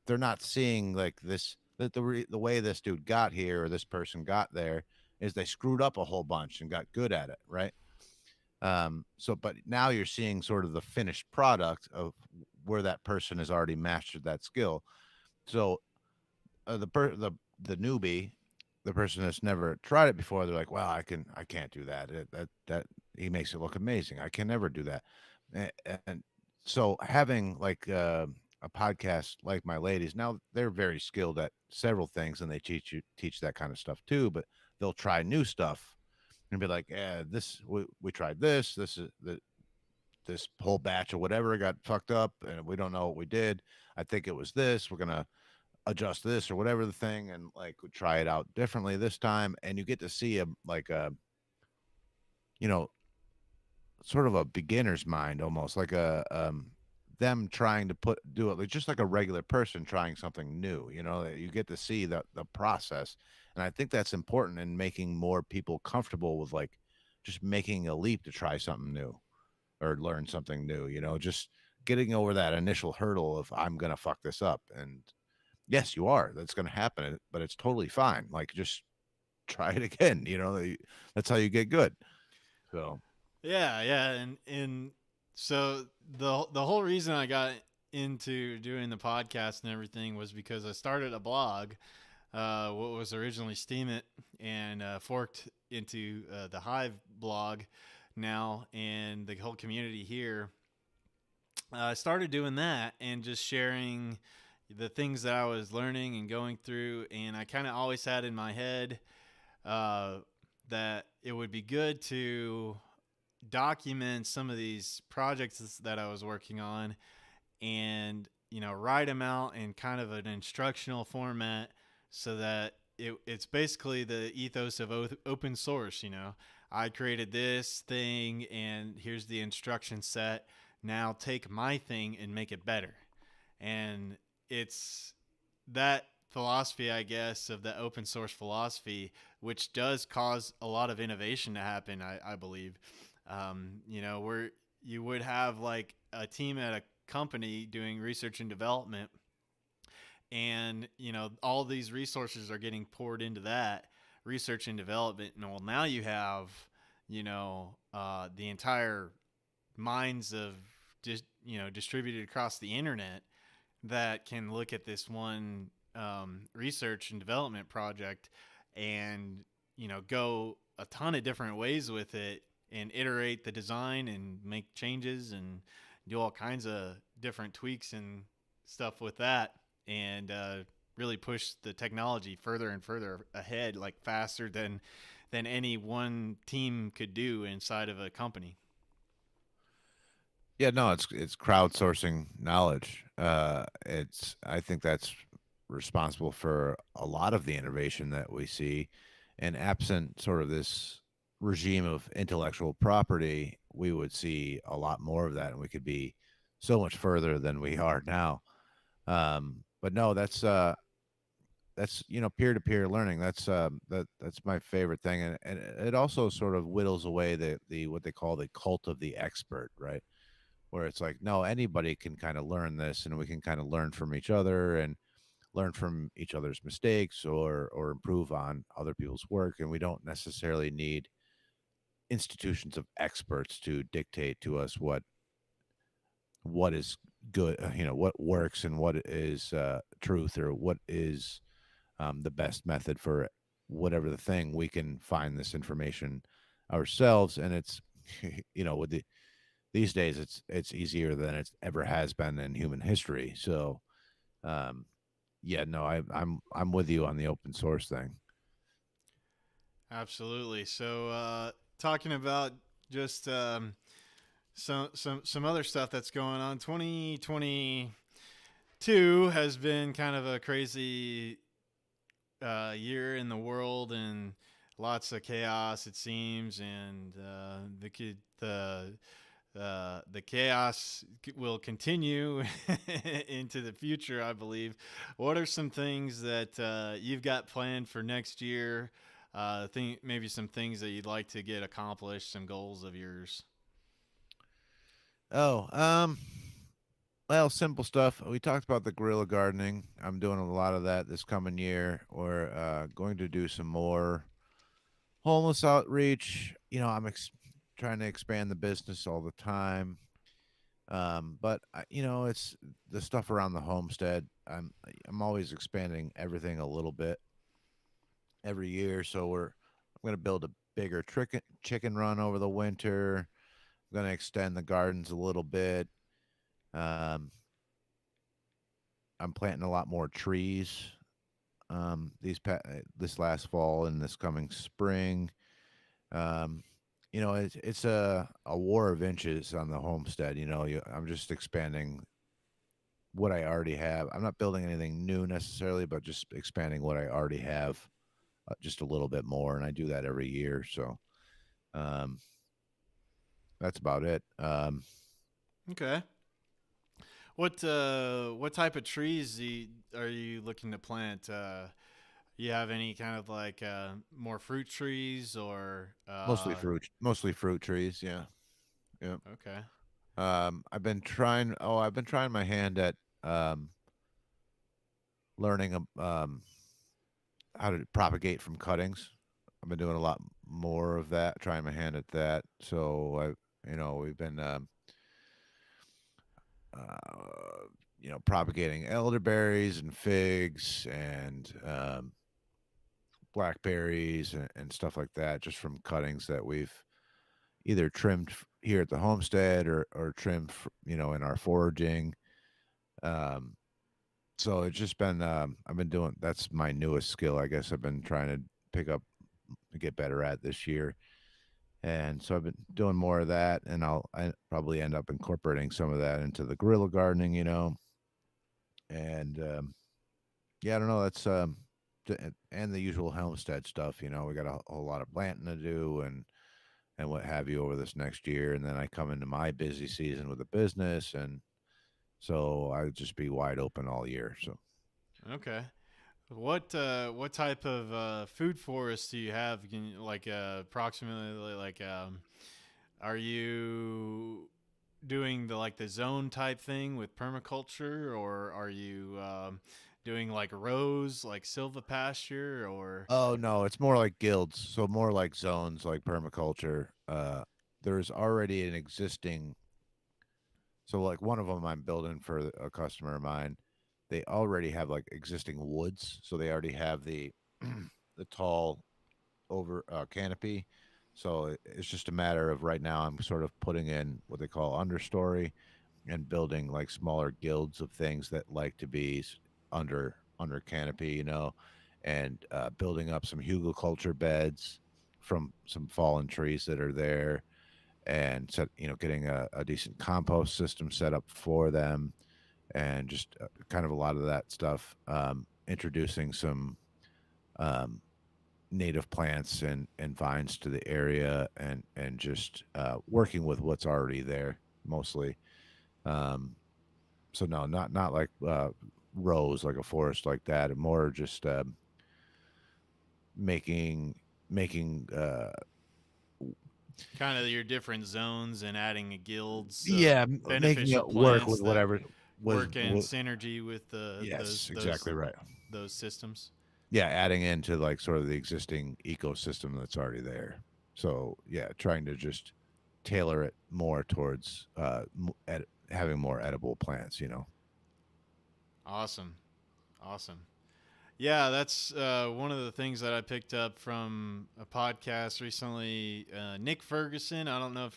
they're not seeing like this, that the way this dude got here or this person got there is they screwed up a whole bunch and got good at it, right? So but now you're seeing sort of the finished product of where that person has already mastered that skill. So the newbie, the person that's never tried it before, they're like, well, I can't do that. That he makes it look amazing. I can never do that. And so having like a podcast like my ladies, now they're very skilled at several things, and they teach that kind of stuff too, but they'll try new stuff and be like, this we tried this is this whole batch or whatever got fucked up and we don't know what we did. I think it was this. We're gonna adjust this or whatever the thing, and like try it out differently this time. And you get to see a like a you know sort of a beginner's mind, almost like a them trying to do it like just like a regular person trying something new. That you get to see the process. And I think that's important in making more people comfortable with, like, just making a leap to try something new or learn something new. Just getting over that initial hurdle of, I'm gonna fuck this up. And yes, you are, that's gonna happen, but it's totally fine. Like, just try it again. That's how you get good. So Yeah, yeah, and so the whole reason I got into doing the podcast and everything was because I started a blog, what was originally Steam It, and forked into the Hive blog now, and the whole community here. I started doing that and just sharing the things that I was learning and going through, and I kind of always had in my head uh, that it would be good to document some of these projects that I was working on, and write them out in kind of an instructional format, so that it's basically the ethos of open source. I created this thing and here's the instruction set. Now take my thing and make it better. And it's that philosophy, I guess, of the open source philosophy, which does cause a lot of innovation to happen, I believe. Where you would have like a team at a company doing research and development, and all these resources are getting poured into that, research and development. And well, now you have, the entire minds of just, distributed across the internet that can look at this one research and development project and, go a ton of different ways with it and iterate the design and make changes and do all kinds of different tweaks and stuff with that, and really push the technology further and further ahead, like faster than any one team could do inside of a company. Yeah, no, it's crowdsourcing knowledge. It's I think that's responsible for a lot of the innovation that we see, and absent sort of this regime of intellectual property, we would see a lot more of that, and we could be so much further than we are now. But no, that's peer to peer learning. That's my favorite thing, and it also sort of whittles away the what they call the cult of the expert, right? Where it's like, no, anybody can kind of learn this, and we can kind of learn from each other and learn from each other's mistakes or improve on other people's work, and we don't necessarily need institutions of experts to dictate to us what is good, what works and what is truth, or what is the best method for whatever the thing. We can find this information ourselves, and it's with these days it's easier than it ever has been in human history. So um, yeah, no, I'm with you on the open source thing. Absolutely. So, talking about just some other stuff that's going on. 2022 has been kind of a crazy year in the world, and lots of chaos, it seems, and the chaos will continue into the future, I believe. What are some things that you've got planned for next year? Maybe some things that you'd like to get accomplished, some goals of yours. Oh, well, simple stuff. We talked about the guerrilla gardening. I'm doing a lot of that this coming year. We're going to do some more homeless outreach. Trying to expand the business all the time. But it's the stuff around the homestead. I'm always expanding everything a little bit every year. So I'm going to build a bigger chicken run over the winter. I'm going to extend the gardens a little bit. Um, I'm planting a lot more trees. This last fall and this coming spring. Um, it's a war of inches on the homestead. I'm just expanding what I already have. I'm not building anything new necessarily, but just expanding what I already have just a little bit more, and I do that every year. So um, that's about it. Okay. What type of trees are you looking to plant? You have any kind of like more fruit trees or Mostly fruit trees. Yeah, yeah. okay. I've been trying my hand at um, learning how to propagate from cuttings. I've been doing a lot more of that, trying my hand at that. So we've been propagating elderberries and figs and blackberries and stuff like that, just from cuttings that we've either trimmed here at the homestead or trimmed, in our foraging. Um, so it's just been I've been doing that's my newest skill, I guess. I've been trying to pick up get better at this year. And so I've been doing more of that, and I probably end up incorporating some of that into the guerrilla gardening, and yeah, I don't know. That's and the usual homestead stuff. We got a whole lot of planting to do and what have you over this next year, and then I come into my busy season with the business, and so I would just be wide open all year. So Okay. What type of food forests do you have? Like approximately like are you doing the zone type thing with permaculture, or are you doing like rows, like silvopasture, or Oh no, it's more like guilds, so more like zones, like permaculture. There's already an existing, so like one of them I'm building for a customer of mine. They already have like existing woods, so they already have the the tall over canopy. So it's just a matter of right now I'm sort of putting in what they call understory and building like smaller guilds of things that like to be under canopy, and building up some hugelkultur beds from some fallen trees that are there, and getting a decent compost system set up for them, and just kind of a lot of that stuff. Introducing some um, native plants and vines to the area, and just working with what's already there mostly. Um, so no, not like rows like a forest like that, and more just making making kind of your different zones and adding guilds of yeah, making beneficial it work plants with that whatever was work in synergy with yes, exactly right. those systems. Yeah, adding into like sort of the existing ecosystem that's already there. So yeah, trying to just tailor it more towards having more edible plants. Awesome, awesome. Yeah, that's one of the things that I picked up from a podcast recently. Nick Ferguson. I don't know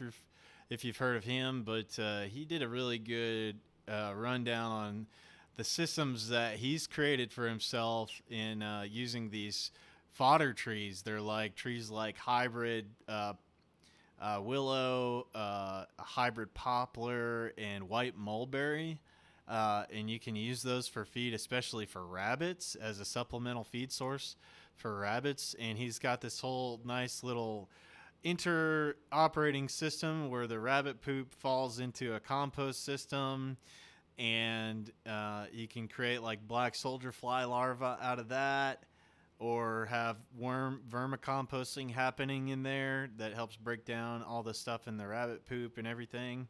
if you've heard of him, but he did a really good rundown on the systems that he's created for himself in using these fodder trees. They're like trees like hybrid willow, hybrid poplar, and white mulberry. And you can use those for feed, especially for rabbits, as a supplemental feed source for rabbits. And he's got this whole nice little inter-operating system where the rabbit poop falls into a compost system, and you can create like black soldier fly larvae out of that, or have vermicomposting happening in there that helps break down all the stuff in the rabbit poop and everything.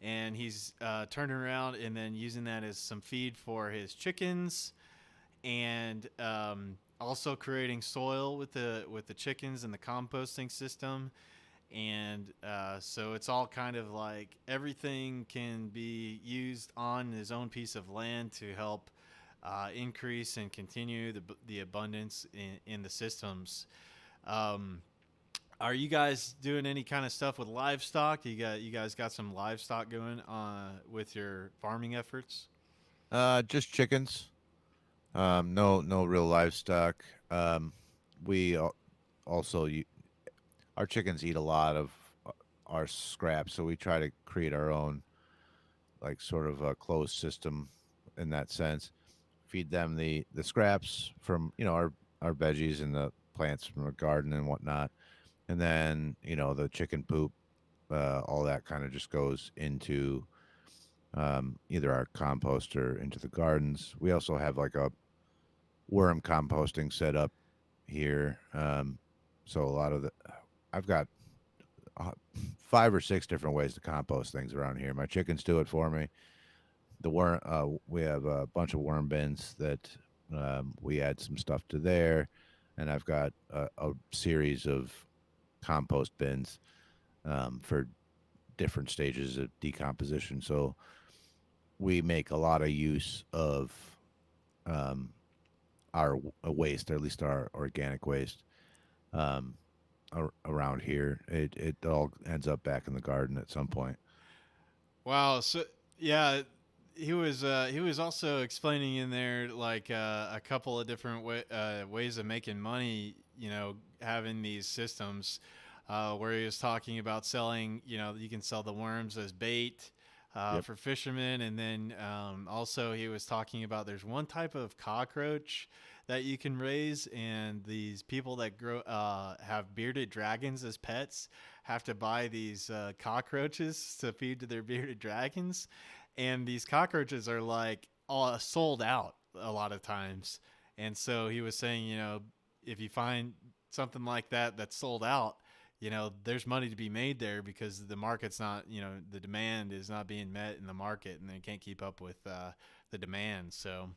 And he's turning around and then using that as some feed for his chickens, and also creating soil with the chickens and the composting system. And so it's all kind of like everything can be used on his own piece of land to help increase and continue the abundance in the systems. Um, are you guys doing any kind of stuff with livestock? You guys got some livestock going with your farming efforts? just chickens. No real livestock. We also our chickens eat a lot of our scraps, so we try to create our own like sort of a closed system in that sense. Feed them the scraps from our veggies and the plants from the garden and whatnot, and then the chicken poop, all that kind of just goes into either our compost or into the gardens. We also have like a worm composting set up here. So a lot of the I've got uh, 5 or 6 different ways to compost things around here. My chickens do it for me. We have a bunch of worm bins that we add some stuff to there, and I've got a series of compost bins for different stages of decomposition. So we make a lot of use of um, our waste, or at least our organic waste, um, around here. It all ends up back in the garden at some point. Wow. So yeah, he was also explaining in there like a couple of different ways of making money. You know, having these systems, where he was talking about selling. You know, you can sell the worms as bait. Yep. For fishermen, and then also he was talking about there's one type of cockroach that you can raise, and these people that grow have bearded dragons as pets have to buy these cockroaches to feed to their bearded dragons, and these cockroaches are like all sold out a lot of times. And so he was saying, you know, if you find something like that that's sold out, you know, there's money to be made there because the market's not, you know, the demand is not being met in the market, and they can't keep up with the demand. So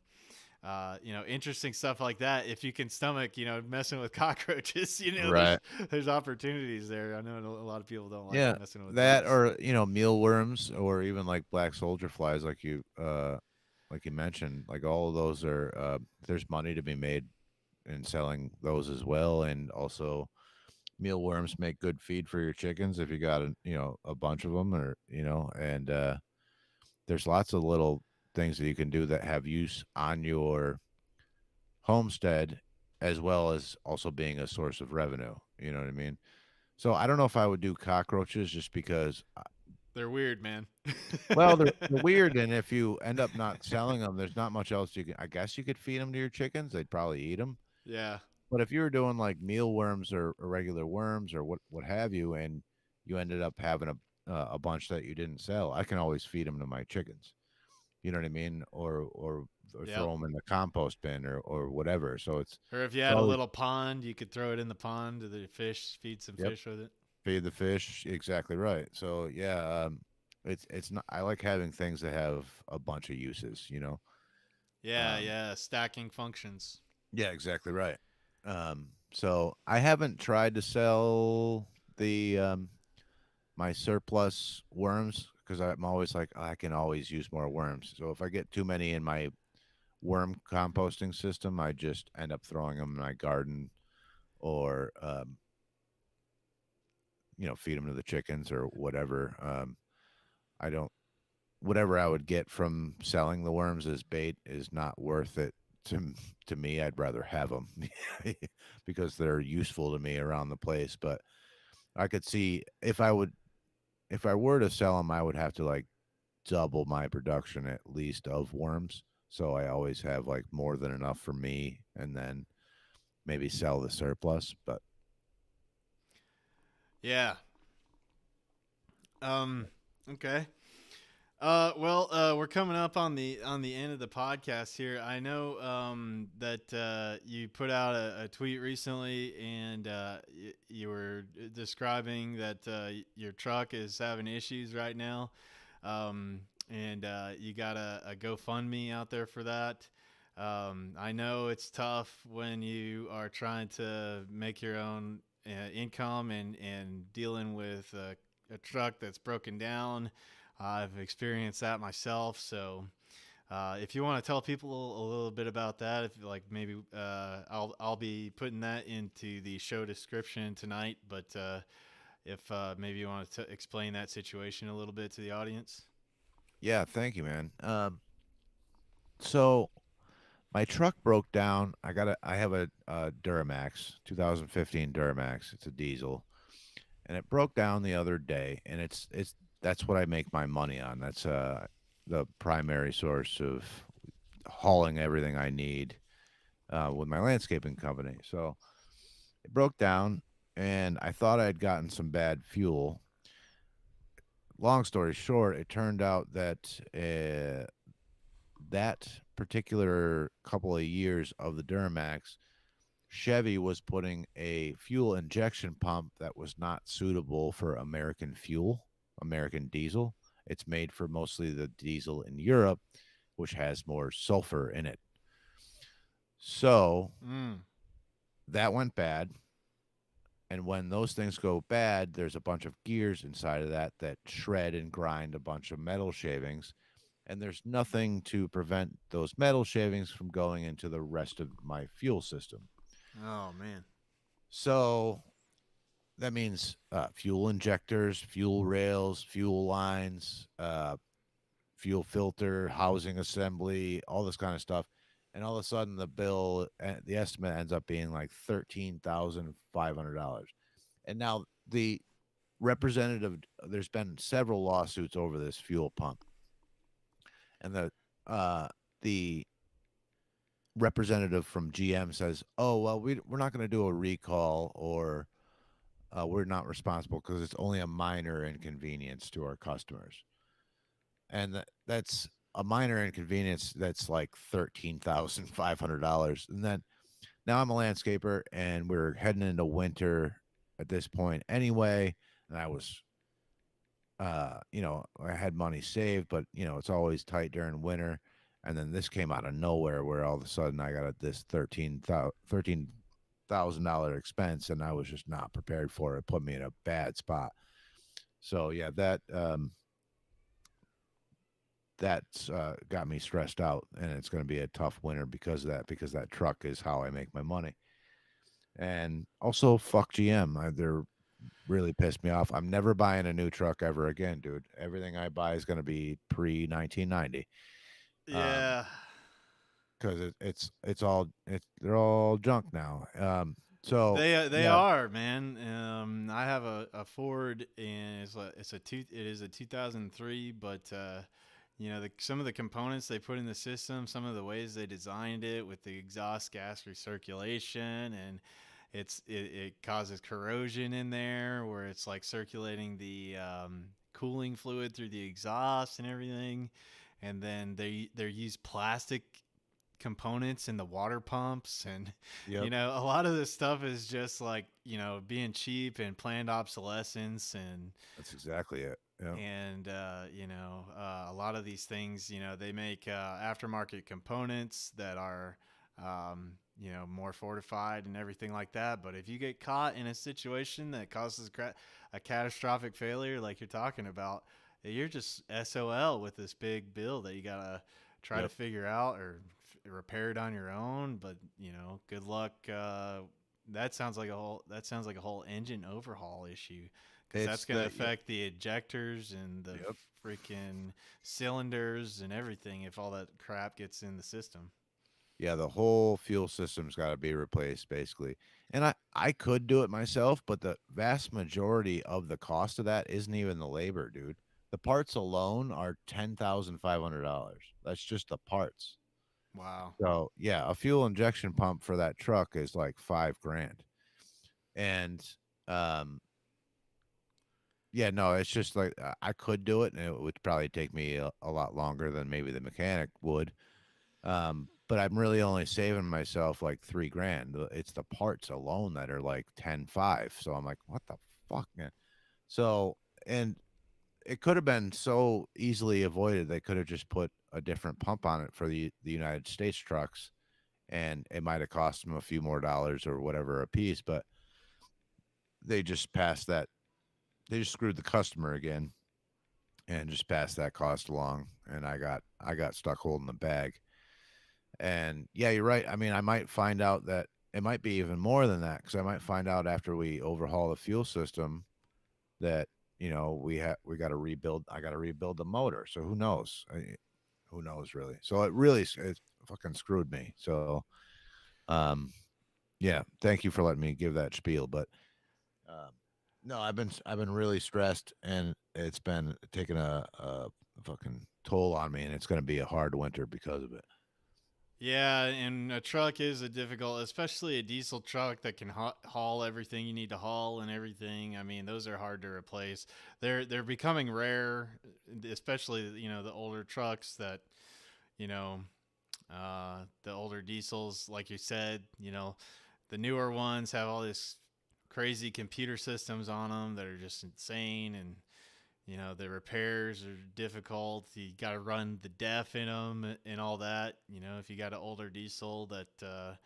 Interesting stuff like that. If you can stomach, messing with cockroaches, Right. there's opportunities there. I know a lot of people don't like Yeah, messing with that those. or mealworms or even like black soldier flies, like you mentioned, like all of those are there's money to be made in selling those as well, and also mealworms make good feed for your chickens if you got a bunch of them, or and there's lots of little things that you can do that have use on your homestead as well as also being a source of revenue. You know what I mean? So I don't know if I would do cockroaches just because, They're weird, man. well, they're weird, and if you end up not selling them, there's not much else you can. I guess you could feed them to your chickens; they'd probably eat them. Yeah. But if you were doing like mealworms or regular worms or what have you, and you ended up having a bunch that you didn't sell, I can always feed them to my chickens. You know what I mean? Or Yep. throw them in the compost bin or whatever. So Or if you it's had a always, little pond, you could throw it in the pond to the fish, feed some yep, fish with it. feed the fish. Exactly right. So yeah, it's not. I like having things that have a bunch of uses. Yeah, Um, yeah, stacking functions. yeah, exactly right. So I haven't tried to sell the my surplus worms because I'm always like, "Oh, I can always use more worms." So if I get too many in my worm composting system, I just end up throwing them in my garden or feed them to the chickens or whatever. I don't whatever I would get from selling the worms as bait is not worth it to me. I'd rather have them because they're useful to me around the place. But I could see if I were to sell them, I would have to like double my production at least of worms. So I always have like more than enough for me, and then maybe sell the surplus. But Yeah. Um. Okay. We're coming up on the end of the podcast here. I know that you put out a tweet recently, and you were describing that your truck is having issues right now, and you got a GoFundMe out there for that. I know it's tough when you are trying to make your own income and dealing with a truck that's broken down. I've experienced that myself. So, if you want to tell people a little bit about that, if like maybe I'll be putting that into the show description tonight. But if maybe you want to explain that situation a little bit to the audience. yeah, thank you, man. So my truck broke down. I have a Duramax, 2015 Duramax. It's a diesel, and it broke down the other day, and it's that's what I make my money on. That's the primary source of hauling everything I need with my landscaping company. So it broke down, and I thought I had gotten some bad fuel. Long story short, it turned out that that particular couple of years of the Duramax, Chevy was putting a fuel injection pump that was not suitable for American fuel, American diesel. It's made for mostly the diesel in Europe, which has more sulfur in it. So Mm. that went bad. And when those things go bad, there's a bunch of gears inside of that shred and grind a bunch of metal shavings. And there's nothing to prevent those metal shavings from going into the rest of my fuel system. Oh man. So that means fuel injectors, fuel rails, fuel lines, fuel filter, housing assembly, all this kind of stuff. And all of a sudden, the estimate ends up being like $13,500. And now the representative, there's been several lawsuits over this fuel pump, and the representative from GM says, "Oh well, we're not going to do a recall, or we're not responsible because it's only a minor inconvenience to our customers." And that's a minor inconvenience that's like $13,500. And then now I'm a landscaper, and we're heading into winter at this point anyway. And I was, I had money saved, but it's always tight during winter. And then this came out of nowhere, where all of a sudden I got this $13,000 expense, and I was just not prepared for it. It put me in a bad spot. So yeah, that's got me stressed out, and it's going to be a tough winter because of that. Because that truck is how I make my money. And also, fuck GM. They're really pissed me off. I'm never buying a new truck ever again, dude. Everything I buy is going to be pre 1990. Yeah. Because they're all junk now. So They yeah, are, man. I have a Ford, and it is a 2003, but some of the components they put in the system, some of the ways they designed it with the exhaust gas recirculation, and it causes corrosion in there where it's like circulating the cooling fluid through the exhaust and everything, and then they use plastic components in the water pumps, and yep, a lot of this stuff is just like being cheap and planned obsolescence, that's exactly it. Yeah, a lot of these things, they make aftermarket components that are more fortified and everything like that. But if you get caught in a situation that causes a catastrophic failure like you're talking about, you're just SOL with this big bill that you gotta try to yep. figure out or repair it on your own. But good luck. That sounds like a whole engine overhaul issue, because that's It's going to the Yep, affect the ejectors and the yep. freaking cylinders and everything if all that crap gets in the system. Yeah, the whole fuel system's got to be replaced basically. And I could do it myself, but the vast majority of the cost of that isn't even the labor, dude. The parts alone are $10,500. That's just the parts. Wow. So yeah, a fuel injection pump for that truck is like 5 grand. And um yeah, no, it's just like I could do it, and it would probably take me a lot longer than maybe the mechanic would. But I'm really only saving myself like 3 grand. It's the parts alone that are like 10.5. So I'm like, what the fuck, man? So, and it could have been so easily avoided. They could have just put a different pump on it for the United States trucks, and it might have cost them a few more dollars or whatever a piece. But they just passed that. They just screwed the customer again and just passed that cost along, and I got stuck holding the bag. And yeah, you're right. I mean, I might find out that it might be even more than that, because I might find out after we overhaul the fuel system that we got to rebuild. I got to rebuild the motor. So who knows? Who knows really? So it fucking screwed me. So um, yeah, thank you for letting me give that spiel. But um, no, I've been really stressed, and it's been taking a fucking toll on me, and it's going to be a hard winter because of it. Yeah, and a truck is a difficult, especially a diesel truck that can haul everything you need to haul and everything. I mean, those are hard to replace. They're becoming rare, especially the older trucks that you know the older diesels, like you said. The newer ones have all this crazy computer systems on them that are just insane, and the repairs are difficult. You got to run the def in them and all that. If you got an older diesel that,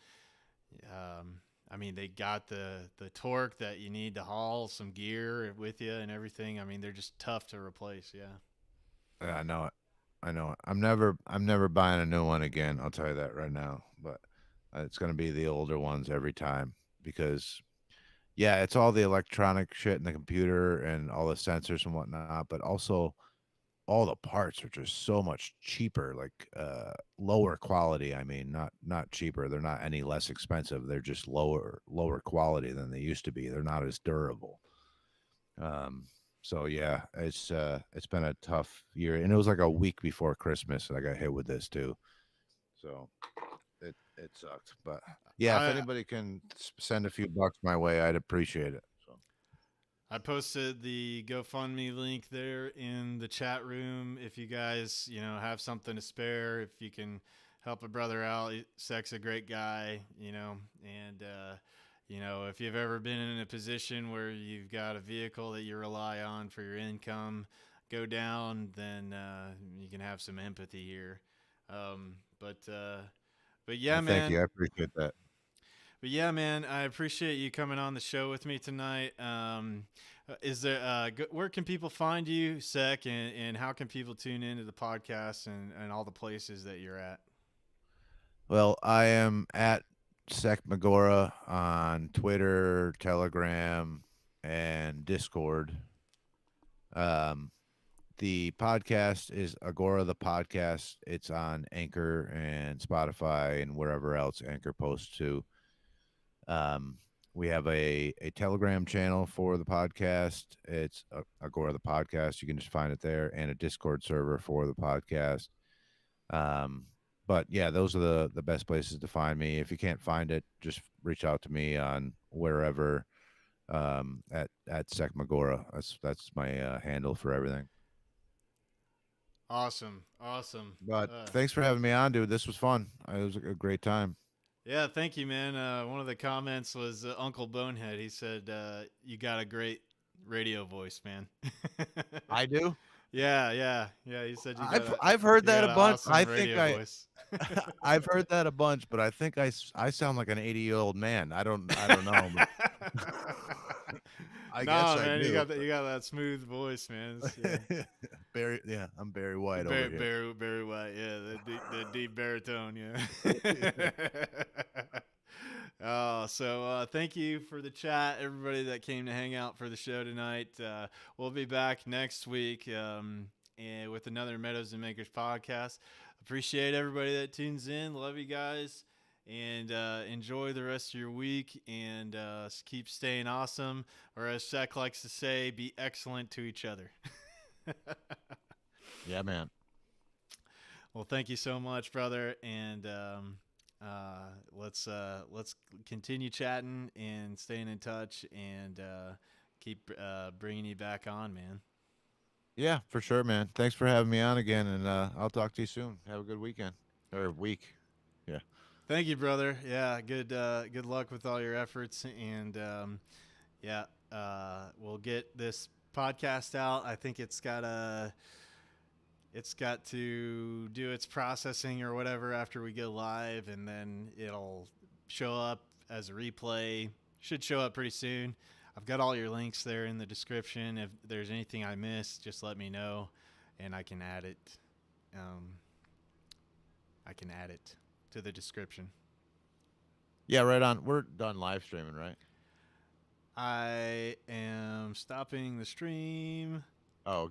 I mean, they got the torque that you need to haul some gear with you and everything. I mean, they're just tough to replace. Yeah. Yeah, I know it. I know it. I'm never buying a new one again. I'll tell you that right now. But it's going to be the older ones every time, because yeah, it's all the electronic shit in the computer and all the sensors and whatnot, but also all the parts are just so much cheaper, like lower quality. I mean, not cheaper. They're not any less expensive. They're just lower quality than they used to be. They're not as durable. Um, so yeah, it's been a tough year, and it was like a week before Christmas that I got hit with this too. So it sucked, but yeah, if I anybody can send a few bucks my way, I'd appreciate it. So I posted the GoFundMe link there in the chat room. If you guys, have something to spare, if you can help a brother out, Sek's a great guy, and if you've ever been in a position where you've got a vehicle that you rely on for your income go down, then you can have some empathy here. But yeah, Well, thank you. man. I appreciate that. But yeah, man. I appreciate you coming on the show with me tonight. Is there where can people find you, Sec, and how can people tune into the podcast and all the places that you're at? Well, I am at SEK McGora on Twitter, Telegram, and Discord. Um, the podcast is Agora the Podcast. It's on Anchor and Spotify and wherever else Anchor posts to. Um, we have a Telegram channel for the podcast. It's Agora the Podcast. You can just find it there, and a Discord server for the podcast. Um, but yeah, those are the best places to find me. If you can't find it, just reach out to me on wherever at Sec Magora. That's my handle for everything. Awesome, awesome. But thanks for having me on, dude. This was fun. It was a great time. Yeah, thank you, man. One of the comments was Uncle Bonehead. He said, "You got a great radio voice, man." I do. Yeah. He said I've heard you that got a an bunch. awesome I think radio voice. I've heard that a bunch, but I think I sound like an 80-year-old man. I don't know. But I guess No, I man, do. you got that smooth voice, man. Yeah. I'm Barry White over here. Barry White, yeah, the deep baritone, yeah. So thank you for the chat, everybody that came to hang out for the show tonight. We'll be back next week and with another Meadows and Makers podcast. Appreciate everybody that tunes in. Love you guys. And enjoy the rest of your week and keep staying awesome. Or as Shaq likes to say, be excellent to each other. Yeah, man. Well, thank you so much, brother. And let's continue chatting and staying in touch and keep bringing you back on, man. Yeah, for sure, man. Thanks for having me on again, and I'll talk to you soon. Have a good weekend or week. Yeah. Thank you, brother. Yeah, good luck with all your efforts, and we'll get this podcast out. I think it's got to do its processing or whatever after we go live, and then it'll show up as a replay. Should show up pretty soon. I've got all your links there in the description. If there's anything I missed, just let me know, and I can add it. I can add it to the description. Yeah, right on. We're done live streaming, right? I am stopping the stream. Oh, okay.